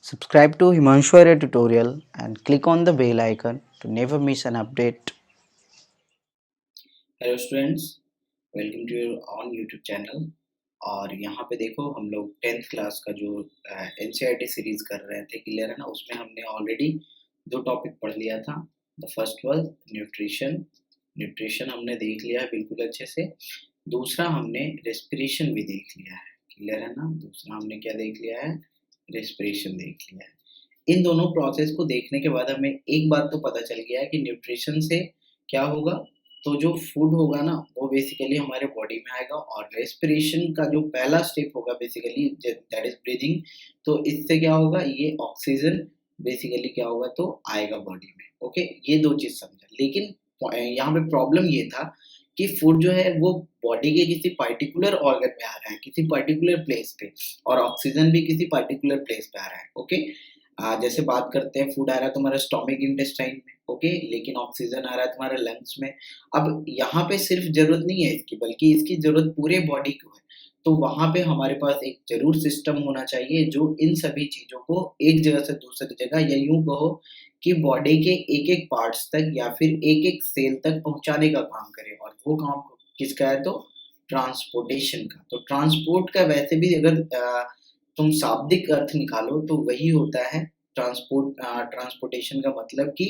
Subscribe to Himanshu Arya tutorial and click on the bell icon to never miss an update. Hello students, welcome to your on YouTube channel. और यहाँ पे देखो हम लोग 10th class का जो NCERT series कर रहे थे, क्लियर है ना। उसमें हमने ऑलरेडी दो टॉपिक पढ़ लिया था। The first was nutrition. Nutrition हमने देख लिया है बिल्कुल अच्छे से। दूसरा हमने रेस्पिरेशन भी देख लिया है, क्लियर है ना। दूसरा हमने क्या देख लिया है, रेस्पिरेशन देख लिया है। इन दोनों प्रोसेस को देखने के बाद हमें एक बात तो पता चल गया है कि न्यूट्रिशन से क्या होगा, तो जो फूड होगा ना वो बेसिकली हमारे बॉडी में आएगा। और रेस्पिरेशन का जो पहला स्टेप होगा बेसिकली दैट इज ब्रीदिंग। तो इससे क्या होगा, ये ऑक्सीजन बेसिकली क्या होगा तो आएगा बॉडी में। ओके, ये दो चीज समझा। लेकिन यहाँ पे प्रॉब्लम ये था कि फूड जो है वो बॉडी के किसी पर्टिकुलर ऑर्गन में आ रहा है, किसी पर्टिकुलर प्लेस पे, और ऑक्सीजन भी किसी पर्टिकुलर प्लेस पे आ रहा है। ओके, जैसे बात करते हैं, फूड आ रहा है तुम्हारा स्टोमिक इंटेस्टाइन में, ओके, लेकिन ऑक्सीजन आ रहा है तुम्हारे लंग्स में। अब यहाँ पे सिर्फ जरूरत नहीं है इसकी, बल्कि इसकी जरूरत पूरे बॉडी को है। तो वहां पे हमारे पास एक जरूर सिस्टम होना चाहिए जो इन सभी चीजों को एक जगह से दूसरी जगह, या यूं कहो कि बॉडी के एक एक पार्ट्स तक या फिर एक एक सेल तक पहुंचाने का काम करे। और वो काम किसका है, तो ट्रांसपोर्टेशन का। तो ट्रांसपोर्ट का वैसे भी अगर तुम शाब्दिक अर्थ निकालो तो वही होता है ट्रांसपोर्टेशन का मतलब कि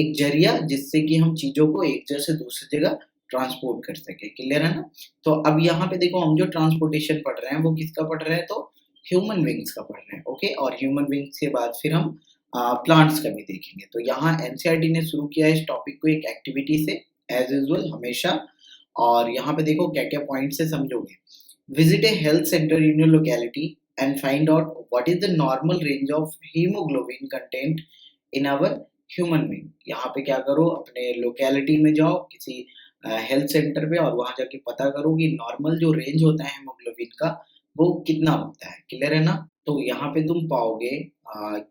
एक जरिया जिससे कि हम चीज़ों को एक जगह से दूसरी जगह ट्रांसपोर्ट कर सकें, क्लियर है ना? तो अब यहाँ पे देखो, हम जो ट्रांसपोर्टेशन पढ़ रहे हैं वो किसका पढ़ रहे हैं, तो ह्यूमन बीइंग्स का पढ़ रहे हैं। ओके, और ह्यूमन बीइंग्स के बाद फिर हम प्लांट्स का भी देखेंगे। तो यहाँ एनसीईआरटी ने शुरू किया है इस टॉपिक को एक एक्टिविटी से, एज यूजुअल हमेशा। और यहाँ पे देखो क्या-क्या पॉइंट्स है, समझोगे। Visit A health centre in your locality and find out what is the normal range of hemoglobin content in our human being। यहाँ पे क्या करो, अपने लोकेलिटी में जाओ किसी हेल्थ सेंटर पे, और वहां जाके पता करो कि नॉर्मल जो रेंज होता है हेमोग्लोबिन का वो कितना होता है, क्लियर है ना। तो यहाँ पे तुम पाओगे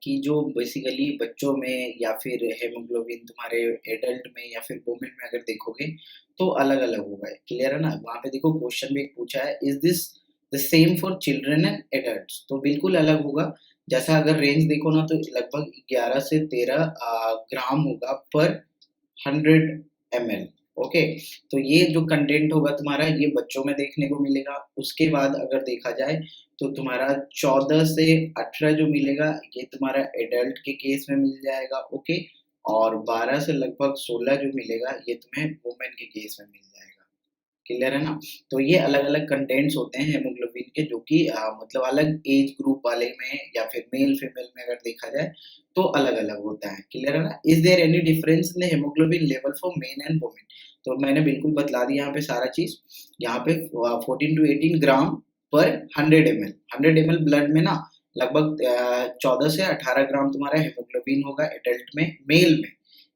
कि जो बेसिकली बच्चों में या फिर हेमोग्लोबिन तुम्हारे एडल्ट में या फिर वुमेन में अगर देखोगे तो अलग अलग होगा, क्लियर है ना। वहां पे देखो क्वेश्चन भी एक पूछा है, is this the same for children and adults. तो बिल्कुल अलग होगा। जैसा अगर रेंज देखो ना तो लगभग 11 से 13 ग्राम होगा पर 100 ml। ओके, तो ये जो कंटेंट होगा तुम्हारा ये बच्चों में देखने को मिलेगा। उसके बाद अगर देखा जाए तो तुम्हारा 14 से 18 जो मिलेगा ये तुम्हारा एडल्ट के केस में मिल जाएगा। ओके, और 12 से लगभग 16 जो मिलेगा ये तुम्हें वुमेन के केस में मिल जाएगा, क्लियर है ना। तो ये अलग-अलग कंटेंट्स होते हैं हेमोग्लोबिन के, जो कि मतलब अलग एज ग्रुप वाले में या फिर मेल फीमेल में अगर देखा जाए तो अलग-अलग होता है, क्लियर है ना। Is there any difference in the haemoglobin level for men and women. तो मैंने बिल्कुल बतला दिया यहाँ पे सारा चीज। यहाँ पे 14 टू 18 ग्राम पर 100 ml। 100 ml ब्लड में ना लगभग 14 से 18 ग्राम तुम्हारा हेमोग्लोबिन होगा एडल्ट में, मेल में।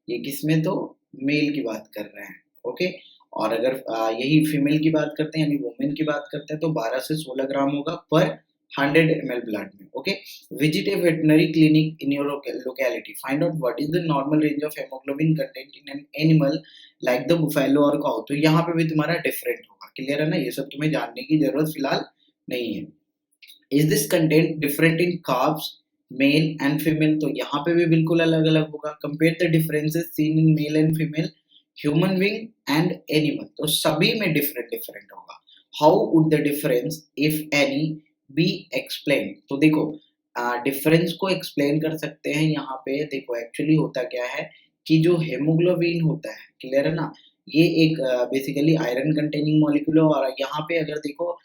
ये किसमें, तो मेल की बात कर रहे हैं। ओके, और अगर यही फीमेल की बात करते हैं यानी वुमेन की बात करते हैं तो 12 से 16 ग्राम होगा पर 100 ml ब्लड में। Okay, visit A veterinary clinic in your locality, find out what is the normal range of haemoglobin content in an animal like the buffalo और काऊ। तो यहाँ पे भी तुम्हारा डिफरेंट होगा, क्लियर है ना। ये सब तुम्हें जानने की जरूरत फिलहाल नहीं है। Is this content different in carbs male and female. तो यहाँ पे भी बिल्कुल अलग अलग होगा। Compare the differences seen in male and female human being and animal. तो सभी में डिफरेंट डिफरेंट होगा। How would the difference if any B explain. तो देखो डिफरेंस को एक्सप्लेन कर सकते हैं। यहाँ पे देखो एक्चुअली होता क्या है कि जो हेमोग्लोबिन होता है, क्लियर है ना, ये एक बेसिकली आयरन कंटेनिंग मॉलिक्यूल है। और यहाँ पे अगर देखो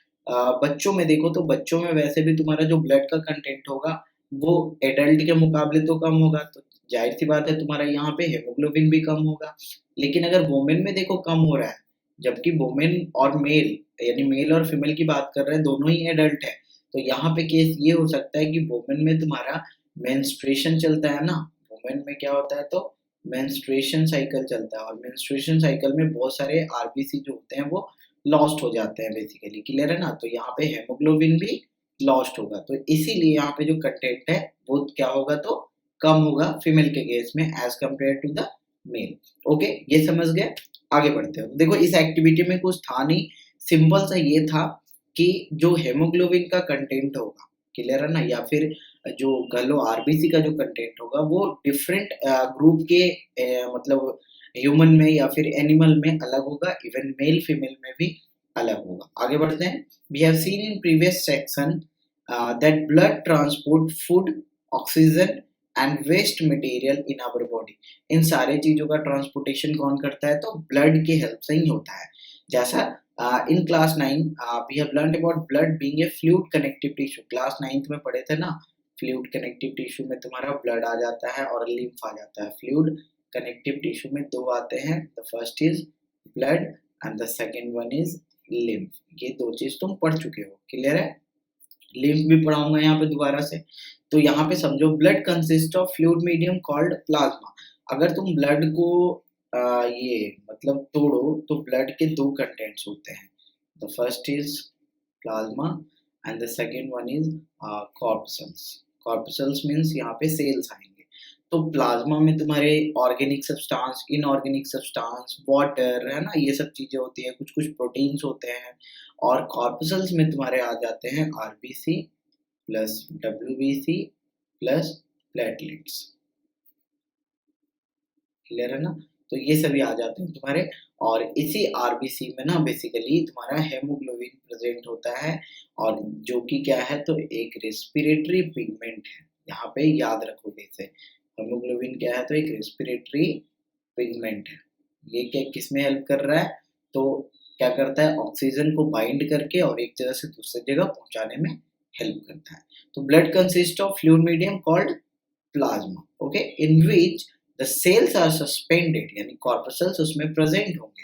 बच्चों में देखो तो बच्चों में वैसे भी तुम्हारा जो ब्लड का कंटेंट होगा वो एडल्ट के मुकाबले तो कम होगा। तो जाहिर सी बात है तुम्हारा यहाँ पे हेमोग्लोबिन भी कम होगा। लेकिन अगर वुमेन में देखो कम हो रहा है, जबकि वुमेन और मेल यानी मेल और फीमेल की बात कर रहे हैं, दोनों ही एडल्ट है। तो यहाँ पे केस ये हो सकता है कि वुमेन में तुम्हारा मेंस्ट्रुएशन चलता है ना। वुमेन में क्या होता है, तो मेंस्ट्रुएशन साइकिल चलता है, और मेंस्ट्रुएशन साइकिल में बहुत सारे आरबीसी जो होते हैं वो लॉस्ट हो जाते हैं बेसिकली, क्लियर है ना। तो यहाँ पे हेमोग्लोबिन भी लॉस्ट होगा। तो इसीलिए यहाँ पे जो कंटेंट है वो क्या होगा, तो कम होगा फीमेल के केस में as compare to the male. Okay, ये समझ गए। आगे बढ़ते हैं। देखो इस एक्टिविटी में कुछ था नहीं, सिंपल सा ये था कि जो हेमोग्लोबिन का कंटेंट होगा, क्लियर है ना। या फिर जो कह लो आरबीसी का जो कंटेंट होगा वो डिफरेंट ग्रुप के मतलब ह्यूमन में या फिर एनिमल में अलग होगा, इवन मेल फीमेल में भी अलग होगा। आगे बढ़ते हैं। We have seen in previous section that blood transport food, oxygen and waste material in our body. इन सारे चीजों का ट्रांसपोर्टेशन कौन करता है? तो ब्लड की हेल्प से ही होता है। जैसा in class 9 we have learned about blood being a fluid connective tissue। Class 9th में पढ़े थे ना, फ्लूइड कनेक्टिव टिश्यू में तुम्हारा ब्लड आ जाता है और लिम्फ आ जाता है। फ्लूइड कनेक्टिव टिश्यू में दो आते हैं, the first is blood and the second one is lymph. ये दो चीज तुम पढ़ चुके हो, क्लियर है। लिम्फ भी पढ़ाऊंगा यहाँ पे दोबारा से। तो यहाँ पे समझो blood consist of fluid medium called plasma. अगर तुम ब्लड को ये मतलब तोड़ो तो ब्लड के दो कंटेंट्स होते हैं, the first is plasma and the second one is corpuscles. Corpuscles means यहाँ पे सेल्स आएंगे। तो प्लाज्मा में तुम्हारे organic substance, inorganic substance, water है ना, ये सब चीजें होती है, कुछ कुछ प्रोटीन्स होते हैं। और कॉर्पसल्स में तुम्हारे आ जाते हैं RBC plus WBC plus platelets, clear है ना। तो ये सभी आ जाते हैं तुम्हारे। और इसी आरबीसी में ना बेसिकली तुम्हारा हेमोग्लोबिन प्रेजेंट होता है, और जो कि क्या है तो एक रेस्पिरेटरी पिगमेंट है। यहाँ पे याद रखोगे इसे, हेमोग्लोबिन क्या है तो एक रेस्पिरेटरी पिगमेंट है। ये क्या किसमें हेल्प कर रहा है? तो क्या करता है, ऑक्सीजन को बाइंड करके और एक जगह से दूसरी जगह पहुंचाने में हेल्प करता है। तो blood consist of fluid medium called plasma, okay, in which the cells are suspended, यानी कॉर्पसल्स उसमें प्रेजेंट होंगे।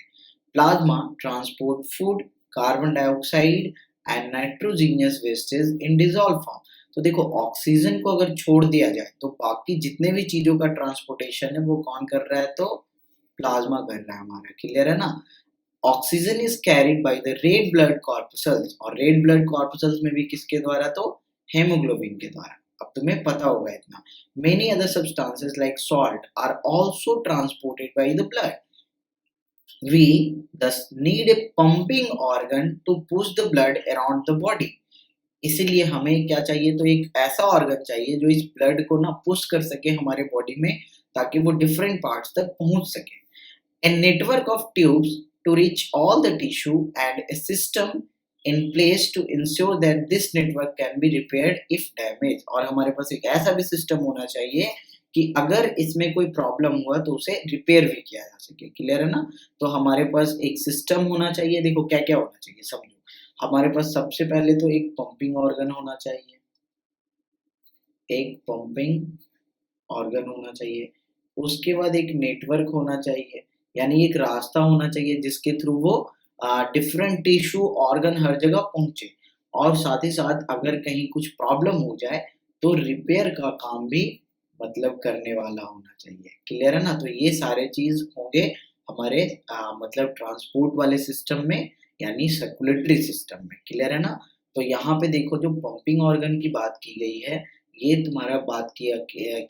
Plasma transport food, carbon dioxide and nitrogenous wastage in dissolve form. तो देखो ऑक्सीजन को अगर छोड़ दिया जाए तो बाकी जितने भी चीजों का ट्रांसपोर्टेशन है वो कौन कर रहा है? तो प्लाज्मा कर रहा है हमारा, क्लियर है ना। Oxygen is carried by the red blood corpuscles, और रेड ब्लड कॉर्पसल्स में भी किसके द्वारा? तो हेमोग्लोबिन के द्वारा। अब तुम्हें पता होगा इतना। Many other substances like salt are also transported by the blood. We thus need a pumping organ to push the blood around the body। इसीलिए हमें क्या चाहिए? तो एक ऐसा ऑर्गन चाहिए जो इस ब्लड को ना पुश कर सके हमारे बॉडी में, ताकि वो डिफरेंट पार्ट्स तक पहुंच सके। A network of tubes to reach all the tissue and a system in place to ensure that this network can be repaired if damaged। और हमारे पास एक ऐसा भी सिस्टम होना चाहिए कि अगर इसमें कोई प्रॉब्लम हुआ तो उसे रिपेयर भी किया जा सके, क्लियर है ना। तो हमारे पास एक सिस्टम होना चाहिए। देखो क्या क्या होना चाहिए समझो। हमारे पास सबसे पहले तो एक पंपिंग ऑर्गन होना चाहिए, एक पंपिंग ऑर्गन होना चाहिए। उसके बाद एक नेटवर्क होना चाहिए, यानी एक रास्ता होना चाहिए जिसके थ्रू वो डिफरेंट टिश्यू ऑर्गन हर जगह पहुंचे। और साथ ही साथ अगर कहीं कुछ प्रॉब्लम हो जाए तो रिपेयर का काम भी मतलब करने वाला होना चाहिए, क्लियर है ना। तो ये सारे चीज होंगे हमारे मतलब ट्रांसपोर्ट वाले सिस्टम में, यानी सर्कुलेटरी सिस्टम में, क्लियर है ना। तो यहाँ पे देखो जो पंपिंग ऑर्गन की बात की गई है, ये तुम्हारा बात की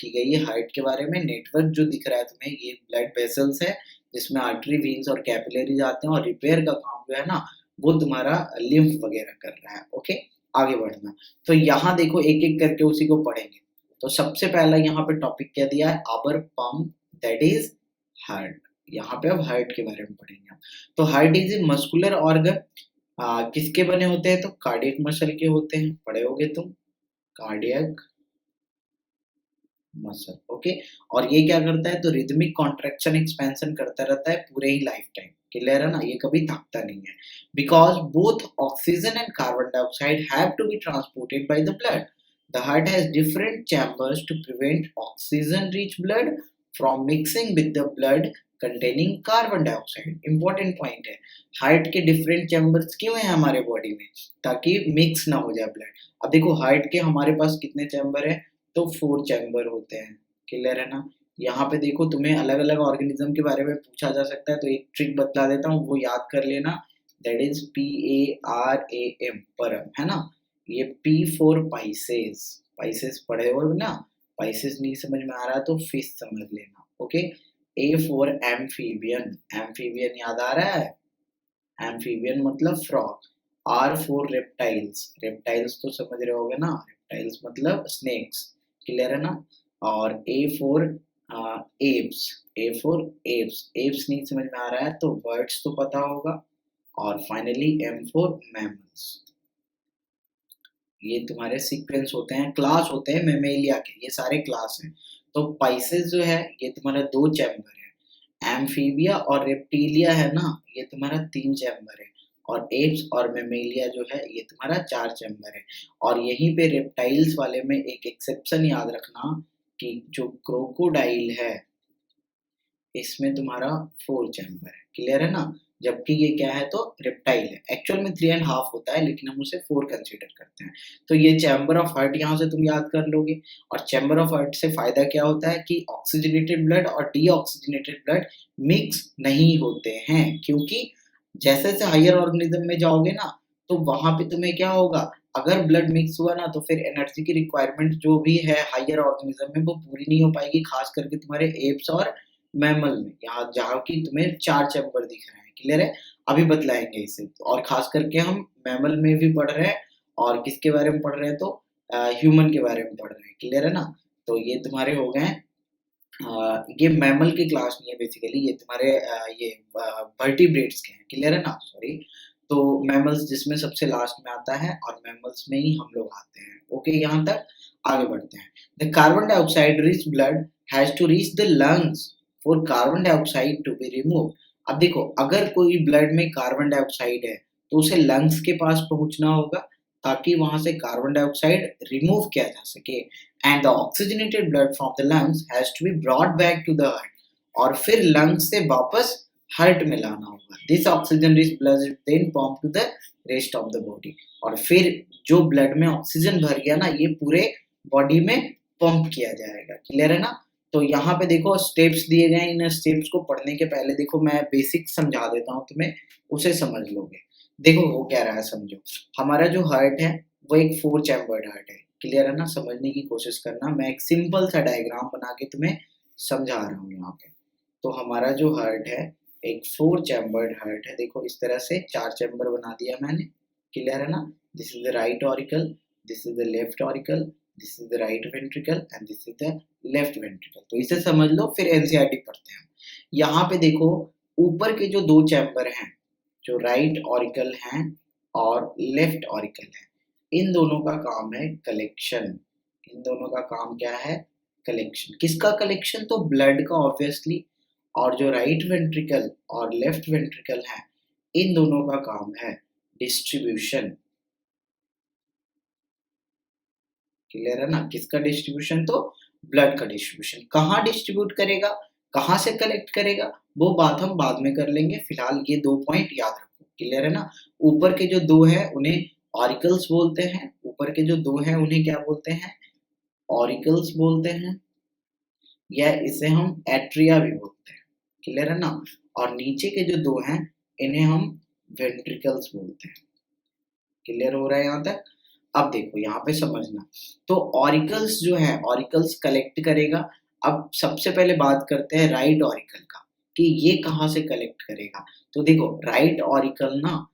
गई है हार्ट के बारे में। नेटवर्क जो दिख रहा है तुम्हें, ये ब्लड वेसल्स है जिसमें आर्टरी, वेन्स और कैपिलरीज आते हैं, और रिपेयर का काम जो है ना वो तुम्हारा लिम्फ वगैरह कर रहा है, ओके। आगे बढ़ना। तो यहाँ देखो एक एक करके उसी को पढ़ेंगे। तो सबसे पहला यहाँ पे टॉपिक क्या दिया है? Our pump, that is heart. यहाँ पे अब हार्ट के बारे में पढ़ेंगे हम। तो heart is a muscular organ. किसके बने होते हैं? तो कार्डियक मसल के होते हैं, पढ़े होगे तुम, कार्डियक मसल, ओके। और ये क्या करता है? तो रिदमिक कॉन्ट्रैक्शन एक्सपेंशन करता रहता है पूरे ही लाइफ टाइम, क्लियर है ना। ये कभी थकता नहीं है। Because both oxygen and carbon dioxide have to be transported by the blood. The heart has different chambers to prevent oxygen rich blood from mixing with the blood containing carbon dioxide. Important point है, heart के different chambers क्यों है हमारे body में? ताकि mix ना हो जाए ब्लड। अब देखो हार्ट के हमारे पास कितने चैम्बर है? तो 4 चैम्बर होते हैं, क्लियर है ना। यहाँ पे देखो तुम्हें अलग अलग ऑर्गेनिज्म के बारे में पूछा जा सकता है, तो एक ट्रिक बतला देता हूँ, वो याद कर लेना। दैट इज PARAM, परम, है ना। ये P फॉर पाइसेस, पाइसेस पढ़े हो ना। पाइसेस नहीं समझ में आ रहा तो फिश समझ लेना, okay. A for amphibian, amphibian याद आ रहा है? एम्फीबियन मतलब frog. R for reptiles, reptiles तो समझ रहे होगे ना, रेप्टाइल्स मतलब स्नेक्स, क्लियर है ना। और A for apps, A for apps, apps नहीं समझ में आ रहा है तो बर्ड्स तो पता होगा। और फाइनली एम फॉर मैमल्स। ये तुम्हारे सीक्वेंस होते हैं, क्लास होते हैं मेमेलिया के, ये सारे क्लास हैं। तो पाइसेस जो है ये तुम्हारा 2 चैम्बर है, एम्फीबिया और रेप्टिलिया है ना ये तुम्हारा 3 चैम्बर है, और एप्स और मेमेलिया जो है ये तुम्हारा 4 चैम्बर है। और यहीं पे रेप्टाइल्स वाले में एक एक्सेप्शन याद रखना कि जो क्रोकोडाइल है इसमें तुम्हारा 4 चैम्बर है, क्लियर है ना। जबकि ये क्या है तो रेप्टाइल है, एक्चुअल में 3.5 होता है लेकिन हम उसे 4 कंसीडर करते हैं। तो ये चैम्बर ऑफ हार्ट यहाँ से तुम याद कर लोगे। और चैम्बर ऑफ हार्ट से फायदा क्या होता है कि ऑक्सीजनेटेड ब्लड और डीऑक्सीजनेटेड ब्लड मिक्स नहीं होते हैं, क्योंकि जैसे जैसे हायर ऑर्गेनिज्म में जाओगे ना तो वहां पे तुम्हें क्या होगा, अगर ब्लड मिक्स हुआ ना तो फिर एनर्जी की रिक्वायरमेंट जो भी है हायर ऑर्गेनिज्म में वो पूरी नहीं हो पाएगी, खास करके तुम्हारे एप्स और मैमल में, यहाँ जहाँ की तुम्हें 4 चैम्बर दिख रहे हैं, क्लियर है। अभी बतलाएंगे इसे। और खास करके हम मैमल में भी पढ़ रहे हैं और किसके बारे में पढ़ रहे हैं तो ह्यूमन के बारे में पढ़ रहे हैं, क्लियर है ना। तो ये तुम्हारे हो गए ये मैमल की क्लास नहीं है बेसिकली, ये तुम्हारे ये वर्टिब्रेट्स के हैं, क्लियर है ना, सॉरी। तो मैमल्स जिसमें सबसे लास्ट में आता है और मैमल्स में ही हम लोग आते हैं। ओके, यहाँ तक आगे बढ़ते हैं। The carbon dioxide rich blood has to reach the lungs for carbon dioxide to be remove. अब देखो, अगर कोई ब्लड में कार्बन डाइऑक्साइड है तो उसे लंग्स के पास पहुंचना होगा ताकि वहां से कार्बन डाइऑक्साइड रिमूव किया जा सके। And the oxygenated blood from the lungs has to be brought back to the heart, और फिर लंग्स से वापस हार्ट में लाना होगा। This oxygen rich blood is then pump to the rest of the body, और फिर जो ब्लड में ऑक्सीजन भर गया ना ये पूरे बॉडी में पंप किया जाएगा, क्लियर है ना। तो यहाँ पे देखो स्टेप्स दिए गए हैं, इन स्टेप्स को पढ़ने के पहले देखो मैं बेसिक समझा देता हूँ तुम्हें, उसे समझ लोगे। देखो हो क्या रहा है समझो, हमारा जो हार्ट है वो एक 4 चैम्बर्ड हार्ट है, क्लियर है ना। समझने की कोशिश करना, मैं एक सिंपल सा डायग्राम बना के तुम्हें समझा रहा हूँ यहाँ पे। तो हमारा जो हार्ट है एक 4 चैम्बर्ड हार्ट है, देखो इस तरह से 4 चैम्बर बना दिया मैंने, क्लियर है ना। This is the right auricle, this is the left auricle, this is the right ventricle and this is the left ventricle. तो इसे समझ लो, फिर एनसीईआरटी पढ़ते हैं। यहाँ पे देखो ऊपर के जो 2 चैम्बर हैं, जो राइट ऑरिकल हैं और लेफ्ट ऑरिकल है, इन दोनों का काम है कलेक्शन। इन दोनों का काम क्या है, कलेक्शन। किसका कलेक्शन, तो ब्लड का ऑब्वियसली। और जो राइट वेंट्रिकल और लेफ्ट वेंट्रिकल है इन दोनों का काम है डिस्ट्रीब्यूशन, क्लियर है ना। किसका डिस्ट्रीब्यूशन, तो ब्लड का डिस्ट्रीब्यूशन। कहाँ डिस्ट्रीब्यूट करेगा, कहाँ से कलेक्ट करेगा, वो बात हम बाद में कर लेंगे, फिलहाल ये 2 पॉइंट याद रखो, क्लियर है ना। ऊपर के जो 2 हैं उन्हें ऑरिकल्स बोलते हैं, ऊपर के जो 2 हैं उन्हें क्या बोलते हैं, ऑरिकल्स बोलते हैं, या इसे हम एट्रिया भी बोलते हैं, क्लियर है ना। और नीचे के जो 2 हैं इन्हें हम वेंट्रिकल्स बोलते हैं, क्लियर हो रहा है यहाँ तक। अब देखो यहाँ पे समझना, तो ऑरिकल्स जो है ऑरिकल्स कलेक्ट करेगा। अब सबसे पहले बात करते हैं राइट ऑरिकल का कि ये कहाँ से कलेक्ट करेगा। तो देखो राइट ऑरिकल ना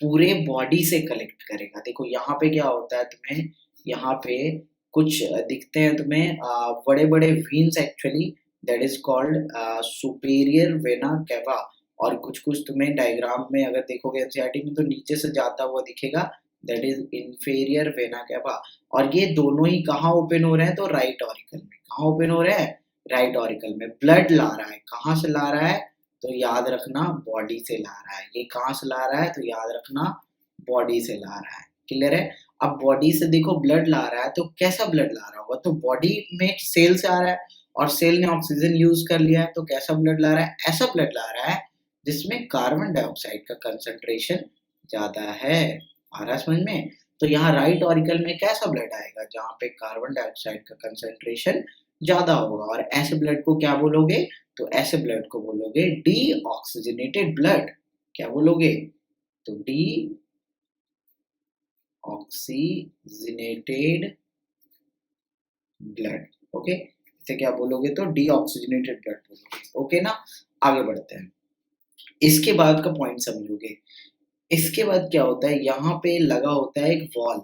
पूरे बॉडी से कलेक्ट करेगा। देखो यहाँ पे क्या होता है, तुम्हें यहाँ पे कुछ दिखते हैं तुम्हें बड़े बड़े veins, actually that is called superior vena cava. और कुछ कुछ तुम्हें डायग्राम में अगर देखोगे एनसीईआरटी में तो नीचे से जाता हुआ दिखेगा, that is inferior vena cava. और ये दोनों ही कहाँ ओपन हो रहे हैं, तो राइट ऑरिकल में। कहाँ ओपन हो रहे हैं, राइट ऑरिकल में। ब्लड ला रहा है, कहाँ से ला रहा है, तो याद रखना बॉडी से ला रहा है। ये कहाँ से ला रहा है, तो याद रखना बॉडी से ला रहा है, क्लियर है। अब बॉडी से देखो ब्लड ला रहा है तो कैसा ब्लड ला रहा होगा, तो बॉडी में सेल से आ रहा है और सेल ने ऑक्सीजन यूज कर लिया है, तो कैसा ब्लड ला रहा है, ऐसा ब्लड ला रहा है जिसमें कार्बन डाइऑक्साइड का कंसंट्रेशन ज्यादा है। आ रहा है समझ में। तो यहाँ राइट ऑरिकल में कैसा ब्लड आएगा, जहाँ पे कार्बन डाइऑक्साइड का कंसंट्रेशन ज्यादा होगा। और ऐसे ब्लड को क्या बोलोगे, तो ऐसे ब्लड को बोलोगे डी ऑक्सीजनेटेड ब्लड। क्या बोलोगे, तो डी ऑक्सीजनेटेड ब्लड। ओके, इसे क्या बोलोगे, तो डी ऑक्सीजनेटेड ब्लड बोलोगे। ओके ना, आगे बढ़ते हैं। इसके बाद का पॉइंट समझोगे। इसके बाद क्या होता है, यहाँ पे लगा होता है एक वॉल,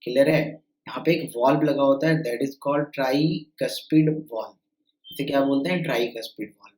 क्लियर है। यहाँ पे एक वॉल्व लगा होता है, that is called tricuspid valve. इसे क्या बोलते हैं? Tricuspid valve.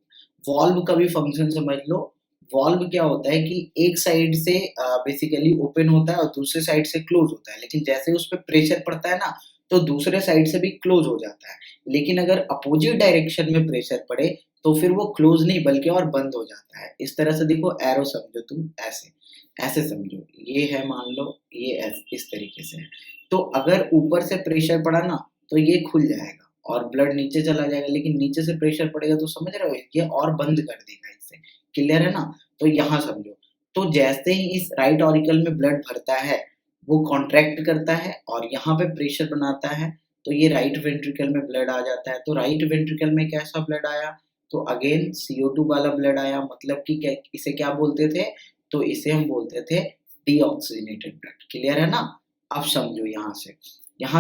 वॉल्व का भी फंक्शन समझ लो। वॉल्व क्या होता है कि एक साइड से बेसिकली ओपन होता है और दूसरे साइड से क्लोज होता है, लेकिन जैसे उस पर प्रेशर पड़ता है ना, तो दूसरे साइड से भी क्लोज हो जाता है। लेकिन अगर अपोजिट डायरेक्शन में प्रेशर पड़े तो फिर वो क्लोज नहीं बल्कि और बंद हो जाता है। इस तरह से देखो, एरो समझो तुम, ऐसे ऐसे समझो, ये है मान लो, ये इस तरीके से है। तो अगर ऊपर से प्रेशर पड़ा ना तो ये खुल जाएगा और ब्लड नीचे चला जाएगा, लेकिन नीचे से प्रेशर पड़ेगा तो समझ रहे हो, ये और बंद कर देगा इससे। क्लियर है ना? तो यहाँ समझो, तो जैसे ही इस राइट ऑरिकल में ब्लड भरता है, वो कॉन्ट्रैक्ट करता है और यहाँ पे प्रेशर बनाता है, तो ये राइट वेंट्रिकल में ब्लड आ जाता है। तो राइट वेंट्रिकल में कैसा ब्लड आया? तो अगेन CO2 वाला ब्लड आया, मतलब कि क्या, इसे क्या बोलते थे? तो इसे हम बोलते थे डीऑक्सीजनेटेड ब्लड। क्लियर है ना? अब समझो यहाँ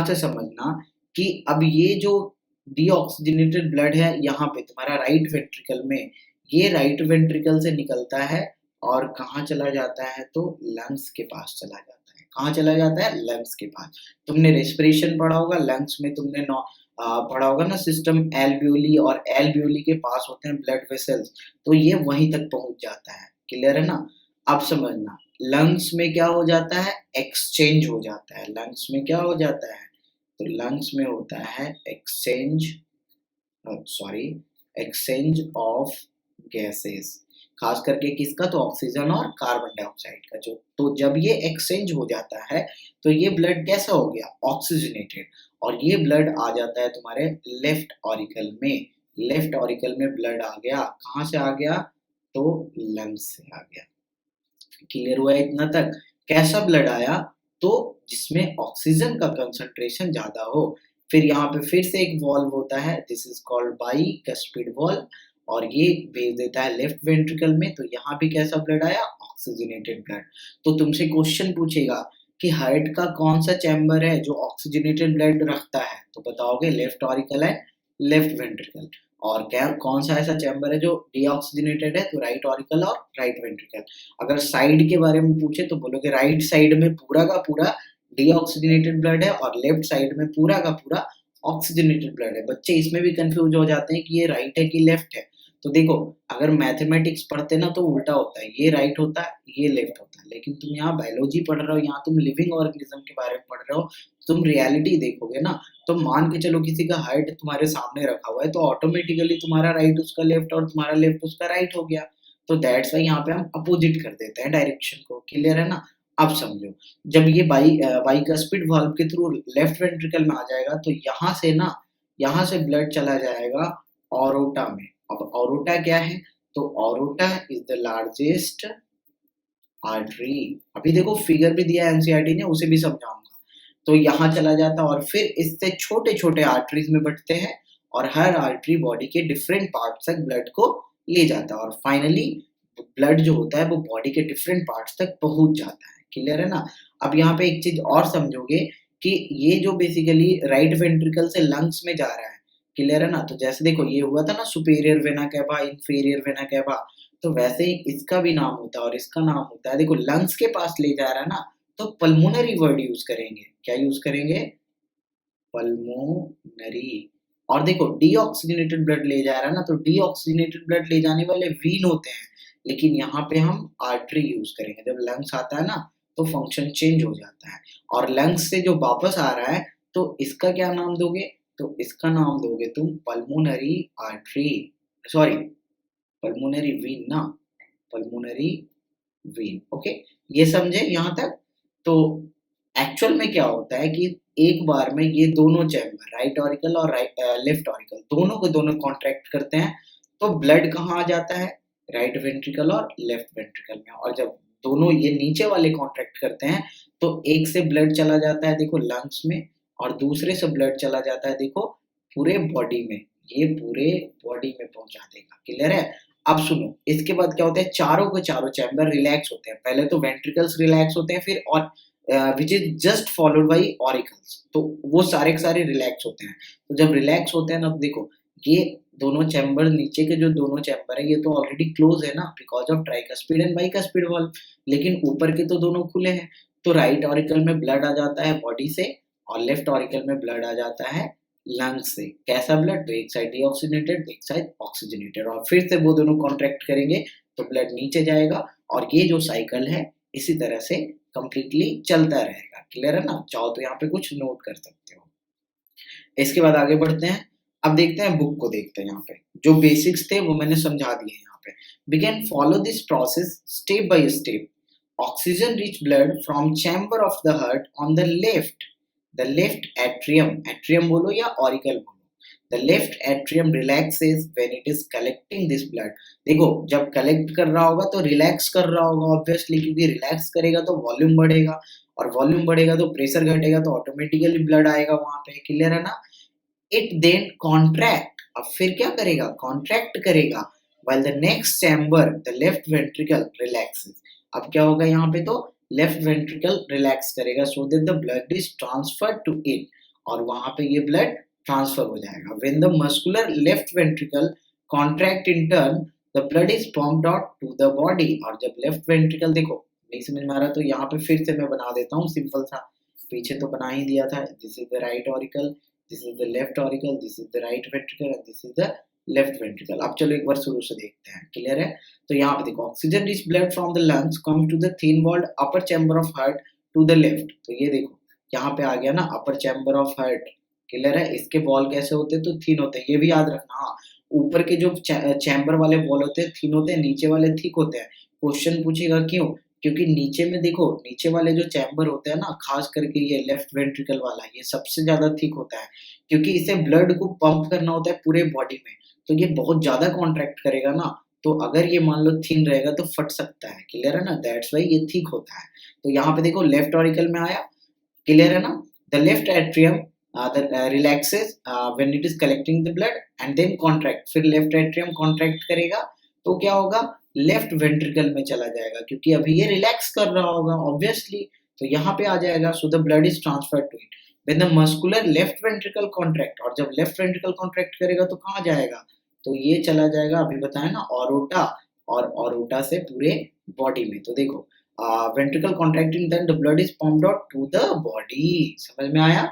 से समझना कि अब ये जो डीऑक्सीजनेटेड ब्लड है यहाँ पे तुम्हारा राइट वेंट्रिकल में, ये राइट वेंट्रिकल से निकलता है और कहाँ चला जाता है? तो लंग्स के पास चला जाता है। कहाँ चला जाता है? लंग्स के पास। तुमने रेस्पिरेशन पढ़ा होगा, लंग्स में तुमने पढ़ा होगा ना सिस्टम एल्वियोली, और एल्वियोली के पास होते हैं ब्लड वेसल्स, तो ये वहीं तक पहुंच जाता है। क्लियर है ना? अब समझना, लंग्स में क्या हो जाता है? एक्सचेंज हो जाता है। लंग्स में क्या हो जाता है? तो लंग्स में होता है एक्सचेंज ऑफ गैसेस, खास करके किसका? तो ऑक्सीजन और कार्बन डाइऑक्साइड का। जो तो जब ये एक्सचेंज हो जाता है तो ये ब्लड कैसा हो गया? ऑक्सीजनेटेड। और ये ब्लड आ जाता है तुम्हारे लेफ्ट ऑरिकल में। लेफ्ट ऑरिकल में ब्लड आ गया, कहाँ से आ गया? तो लंग्स से आ गया। क्लियर हुआ इतना तक? कैसा ब्लड आया? तो जिसमें ऑक्सीजन का कंसंट्रेशन ज्यादा हो। फिर यहाँ पे फिर से एक वॉल्व होता है, this is called bicuspid valve, और ये भेज देता है लेफ्ट वेंट्रिकल में। तो यहाँ भी कैसा ब्लड आया? Oxygenated blood. तो तुमसे क्वेश्चन पूछेगा कि हार्ट का कौन सा चैम्बर है जो ऑक्सीजनेटेड ब्लड रखता है? तो बताओगे लेफ्ट ऑरिकल है, लेफ्ट वेंट्रिकल। और क्या कौन सा ऐसा चैम्बर है जो डीऑक्सीजनेटेड है? तो राइट ऑरिकल और राइट वेंट्रिकल। अगर साइड के बारे में पूछे तो बोलोगे राइट साइड में पूरा का पूरा डीऑक्सीजनेटेड ब्लड है और लेफ्ट साइड में पूरा का पूरा ऑक्सीजनेटेड ब्लड है। बच्चे इसमें भी कंफ्यूज हो जाते हैं कि ये राइट है कि लेफ्ट है। तो देखो, अगर मैथमेटिक्स पढ़ते ना तो उल्टा होता है, ये राइट होता है, ये लेफ्ट होता है। लेकिन तुम यहाँ बायोलॉजी पढ़ रहे हो, यहाँ तुम लिविंग ऑर्गेनिज्म के बारे में पढ़ रहे हो, तुम रियलिटी देखोगे ना। तो मान के चलो किसी का हार्ट तुम्हारे सामने रखा हुआ है, तो ऑटोमेटिकली तुम्हारा राइट उसका लेफ्ट और तुम्हारा लेफ्ट उसका राइट हो गया। तो दैट्स वाई यहाँ पे हम अपोजिट कर देते हैं डायरेक्शन को। क्लियर है ना? अब समझो, जब ये बाइकस्पिड वाल्व के थ्रू लेफ्ट वेंट्रिकल में आ जाएगा तो यहाँ से ना, यहाँ से ब्लड चला जाएगा ऑरोटा में। अब ऑरोटा क्या है? तो ऑरोटा इज द लार्जेस्ट आर्टरी। अभी देखो फिगर भी दिया है एनसीईआरटी ने, उसे भी समझाऊंगा। तो यहाँ चला जाता है और फिर इससे छोटे छोटे आर्टरीज में बंटते हैं, और हर आर्टरी बॉडी के डिफरेंट पार्ट्स तक ब्लड को ले जाता है, और फाइनली ब्लड जो होता है वो बॉडी के डिफरेंट पार्ट्स तक पहुंच जाता है। क्लियर है ना? अब यहाँ पे एक चीज और समझोगे कि ये जो बेसिकली राइट वेंट्रिकल से लंग्स में जा रहा है। क्लियर है ना? तो जैसे देखो, ये हुआ था ना superior vena cava, inferior vena cava, तो वैसे ही इसका भी नाम होता है और इसका नाम होता है, देखो लंग्स के पास ले जा रहा है ना, तो पल्मोनरी वर्ड यूज करेंगे। क्या यूज करेंगे? पल्मोनरी। और देखो डीऑक्सीजनेटेड ब्लड ले जा रहा है ना, तो डीऑक्सीजनेटेड ब्लड ले जाने वाले वीन होते हैं, लेकिन यहाँ पे हम आर्टरी यूज करेंगे। जब लंग्स आता है ना तो फंक्शन चेंज हो जाता है, और लंग्स से जो वापस आ रहा है तो इसका क्या नाम दोगे? तो इसका नाम दोगे तुम pulmonary artery, sorry pulmonary Wien ना, पल्मोनरी वीन। ओके, ये समझे यहाँ तक? तो एक्चुअल में क्या होता है कि एक बार में ये दोनों चैम्बर, राइट ऑरिकल और लेफ्ट ऑरिकल, दोनों को दोनों कॉन्ट्रैक्ट करते हैं, तो ब्लड कहाँ आ जाता है? राइट वेंट्रिकल और लेफ्ट वेंट्रिकल में। और जब दोनों ये नीचे वाले कॉन्ट्रैक्ट करते हैं तो एक से ब्लड चला जाता है देखो लंग्स में, और दूसरे से ब्लड चला जाता है देखो पूरे बॉडी में, ये पूरे बॉडी में पहुंचा देगा। क्लियर है? अब सुनो, इसके बाद क्या होता है, चारों के चारों चैम्बर रिलैक्स होते हैं। पहले तो वेंट्रिकल्स रिलैक्स होते हैं, फिर और which is just followed by auricles, तो वो सारे के सारे रिलैक्स होते हैं। तो जब रिलैक्स होते हैं ना, तो देखो ये दोनों चैम्बर, नीचे के जो दोनों चैम्बर है ये तो ऑलरेडी क्लोज है ना, because of tricuspid and bicuspid valve, लेकिन ऊपर के तो दोनों खुले हैं। तो राइट ऑरिकल में ब्लड आ जाता है बॉडी से, और लेफ्ट ऑरिकल में ब्लड आ जाता है लंग्स से। कैसा ब्लड? तो एक साइड डीऑक्सीजनेटेड, एक साइड ऑक्सीजनेटेड, और फिर से वो दोनों कॉन्ट्रैक्ट करेंगे तो ब्लड नीचे जाएगा, और ये जो साइकिल है इसी तरह से कंप्लीटली चलता रहेगा। क्लियर है ना? चाहो तो यहाँ पे कुछ नोट कर सकते हो। इसके बाद आगे बढ़ते हैं। अब देखते हैं, बुक को देखते हैं। यहाँ पे जो बेसिक्स थे वो मैंने समझा दिए। यहाँ पे we can follow this process step by step. Oxygen rich blood from chamber of the heart on the left atrium, atrium बोलो या ऑरिकल बोलो। The left atrium relaxes when it is collecting this blood. देखो, जब collect कर रहा होगा तो relax कर रहा होगा ऑब्वियसली, क्योंकि रिलैक्स करेगा तो वॉल्यूम बढ़ेगा, और वॉल्यूम बढ़ेगा तो प्रेशर घटेगा, तो ऑटोमेटिकली ब्लड आएगा वहां पे। क्लियर है ना? इट देन कॉन्ट्रैक्ट, अब फिर क्या करेगा? कॉन्ट्रैक्ट करेगा। while the next chamber the left ventricle relaxes। अब क्या होगा यहाँ पे? तो लेफ्ट वेंट्रिकल रिलैक्स करेगा so that the blood is transferred to it, और वहां पे ये ब्लड ट्रांसफर हो जाएगा। When the muscular left ventricle contract in turn the blood is pumped out to the body. और जब लेफ्ट वेंट्रिकल, देखो नहीं समझ में आ रहा तो यहाँ पे फिर से मैं बना देता हूँ सिंपल सा, पीछे तो बना ही दिया था। This is the right auricle, this is the left auricle, this is the right ventricle and this is the left ventricle. अब चलो एक बार शुरू से देखते हैं। क्लियर है? तो यहाँ पे देखो, oxygen rich blood from the lungs comes to the thin walled upper chamber of heart to the left. तो ये देखो यहाँ पे आ गया ना upper chamber of heart. Clear है? इसके वॉल कैसे होते हैं? तो थिन होते हैं, ये भी याद रखना। हाँ, ऊपर के जो चैम्बर वाले वॉल होते हैं थिन होते हैं, नीचे वाले थिक होते हैं। क्वेश्चन पूछेगा क्यों? क्योंकि नीचे में देखो, नीचे वाले जो चैम्बर होते हैं ना, खास करके ये लेफ्ट वेंट्रिकल वाला, ये सबसे ज्यादा थिक होता है, क्योंकि इसे ब्लड को पंप करना होता है पूरे बॉडी में। तो ये बहुत ज्यादा कॉन्ट्रैक्ट करेगा ना, तो अगर ये मान लो थिन रहेगा तो फट सकता है। क्लियर है ना? दैट्स वाई ये थिक होता है। तो यहाँ पे देखो लेफ्ट ऑरिकल में आया। क्लियर है ना? The left atrium relaxes when it is collecting the blood and then contract. फिर लेफ्ट एट्रियम कॉन्ट्रैक्ट करेगा तो क्या होगा? लेफ्ट वेंट्रिकल में चला जाएगा, क्योंकि अभी ये रिलैक्स कर रहा होगा ऑब्वियसली, तो यहाँ पे आ जाएगा। So the blood is transferred to it when the muscular left ventricle contract. और जब लेफ्ट वेंट्रिकल कॉन्ट्रैक्ट करेगा तो कहाँ जाएगा? तो ये चला जाएगा, अभी बताया ना, ऑरोटा, और ऑरोटा से पूरे बॉडी में। तो देखो, ventricle contracting then the blood is pumped out to the body. समझ में आया?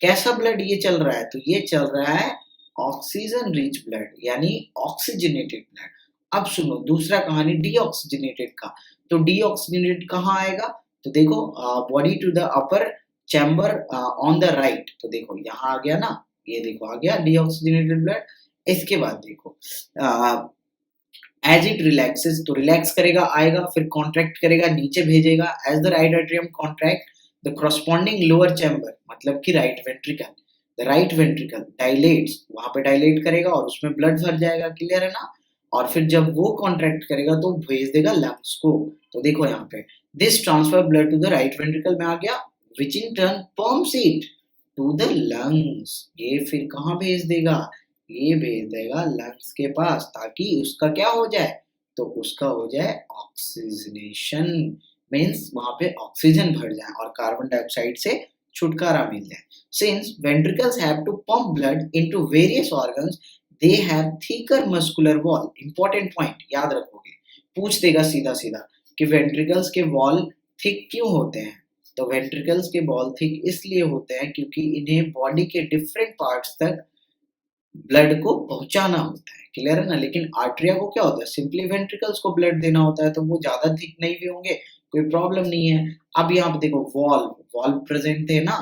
कैसा ब्लड ये चल रहा है? तो ये चल रहा है ऑक्सीजन रिच ब्लड, यानी ऑक्सीजनेटेड ब्लड। अब सुनो दूसरा कहानी डीऑक्सीजनेटेड का। तो डीऑक्सीजनेटेड कहाँ आएगा? तो देखो, body to the upper chamber on the right. तो देखो यहाँ आ गया ना, ये देखो आ गया डीऑक्सीजनेटेड ब्लड। इसके बाद देखो, एज इट रिलैक्सेस, तो रिलैक्स करेगा, आएगा, फिर कॉन्ट्रैक्ट करेगा, नीचे भेजेगा। As the right atrium contract the corresponding lower chamber, मतलब कि right ventricle, the right ventricle dilates, वहां पे डायलेट करेगा और उसमें ब्लड भर जाएगा। क्लियर है ना? और फिर जब वो कॉन्ट्रैक्ट करेगा तो भेज देगा लंग्स को। तो देखो यहाँ पे this transfer blood to the right ventricle में आ गया, which in turn pumps it to the lungs. ये फिर कहाँ भेज देगा? ये भेज देगा लंग्स के पास, ताकि उसका क्या हो जाए? तो उसका हो जाए ऑक्सीजनेशन, मीन्स वहां पे ऑक्सीजन भर जाए और कार्बन डाइऑक्साइड से छुटकारा मिल जाए। Since ventricles have to pump blood into various organs they have thicker muscular wall. Important point याद रखोगे, पूछ देगा सीधा सीधा कि वेंट्रिकल्स के वॉल थिक क्यों होते हैं? तो वेंट्रिकल्स के वॉल थिक इसलिए होते हैं क्योंकि इन्हें बॉडी के डिफरेंट पार्ट्स तक ब्लड को पहुंचाना होता है। क्लियर है ना? लेकिन आर्टरिया को क्या होता है? सिंपली वेंट्रिकल्स को ब्लड देना होता है, तो वो ज्यादा थिक नहीं भी होंगे, कोई प्रॉब्लम नहीं है। अब यहाँ पे देखो वॉल्व प्रेजेंट थे ना,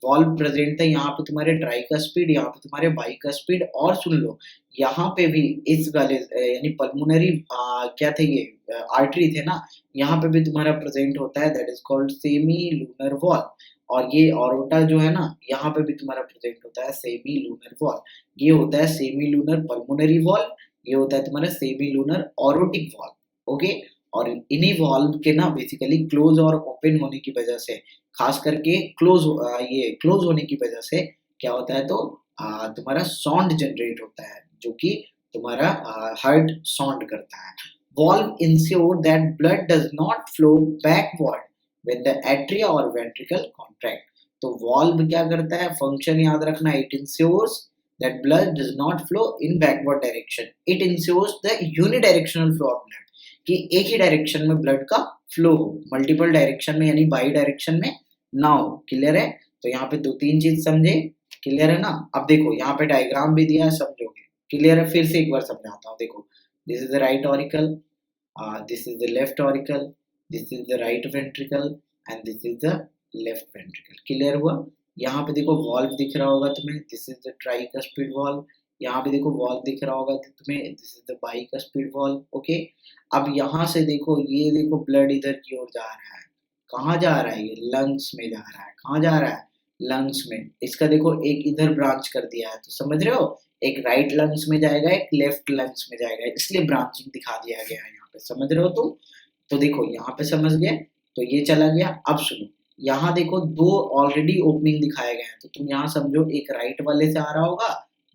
वॉल्व प्रेजेंट थे यहाँ पे तुम्हारे ट्राइकस्पिड, यहाँ पे तुम्हारे बाइकस्पिड, और सुन लो यहाँ पे भी इस वाले यानी पल्मोनरी क्या थे ये आर्टरी थे ना, यहाँ पे भी तुम्हारा प्रेजेंट होता है, that is called semi lunar wall. और ये ऑरोटा जो है ना, यहाँ पे भी तुम्हारा प्रेजेंट होता है सेमी लूनर वॉल। ये होता है सेमी लूनर पल्मोनरी वॉल, ये होता है तुम्हारा semi lunar orotic wall. Okay, और इन्हीं वॉल्व के ना बेसिकली क्लोज और ओपन होने की वजह से, खास करके क्लोज होने की वजह से क्या होता है? तो तुम्हारा साउंड जनरेट होता है, जो कि तुम्हारा हार्ट साउंड करता है। Valve ensure that blood does not flow backward when the atria or ventricle contract। तो valve क्या करता है? फंक्शन याद रखना, it ensures that blood does not flow in backward direction, it ensures the unidirectional flow of blood, कि एक ही direction में blood का फ्लो हो, मल्टीपल डायरेक्शन में यानी बाई डायरेक्शन में ना हो। क्लियर है? तो यहाँ पे 2-3 चीज समझे, क्लियर है ना। अब देखो यहाँ पे डायग्राम भी दिया है, समझोगे, क्लियर है। फिर से एक बार समझाता हूँ, देखो this is the right auricle, this is the left auricle, this is the right ventricle and this is the left ventricle, clear हुआ। यहाँ पे देखो वॉल्व दिख रहा होगा तुम्हें, this is the tricuspid valve. यहाँ पे देखो वॉल्व दिख रहा होगा तुम्हें, this is the bicuspid valve, okay. अब यहाँ से देखो, ये देखो ब्लड इधर की ओर जा रहा है, कहाँ जा रहा है, ये लंग्स में जा रहा है, कहाँ जा रहा है, लंग्स में। इसका देखो एक इधर ब्रांच कर दिया है, तो समझ रहे हो, एक राइट लंग्स में जाएगा, एक लेफ्ट लंग्स में जाएगा, इसलिए ब्रांचिंग दिखा दिया गया है यहाँ पे, समझ रहे हो तुम। तो देखो यहाँ पे समझ गए, तो ये चला गया। अब सुनो, यहाँ देखो दो ऑलरेडी ओपनिंग दिखाए गए हैं, तो तुम यहाँ समझो एक राइट वाले से आ रहा होगा,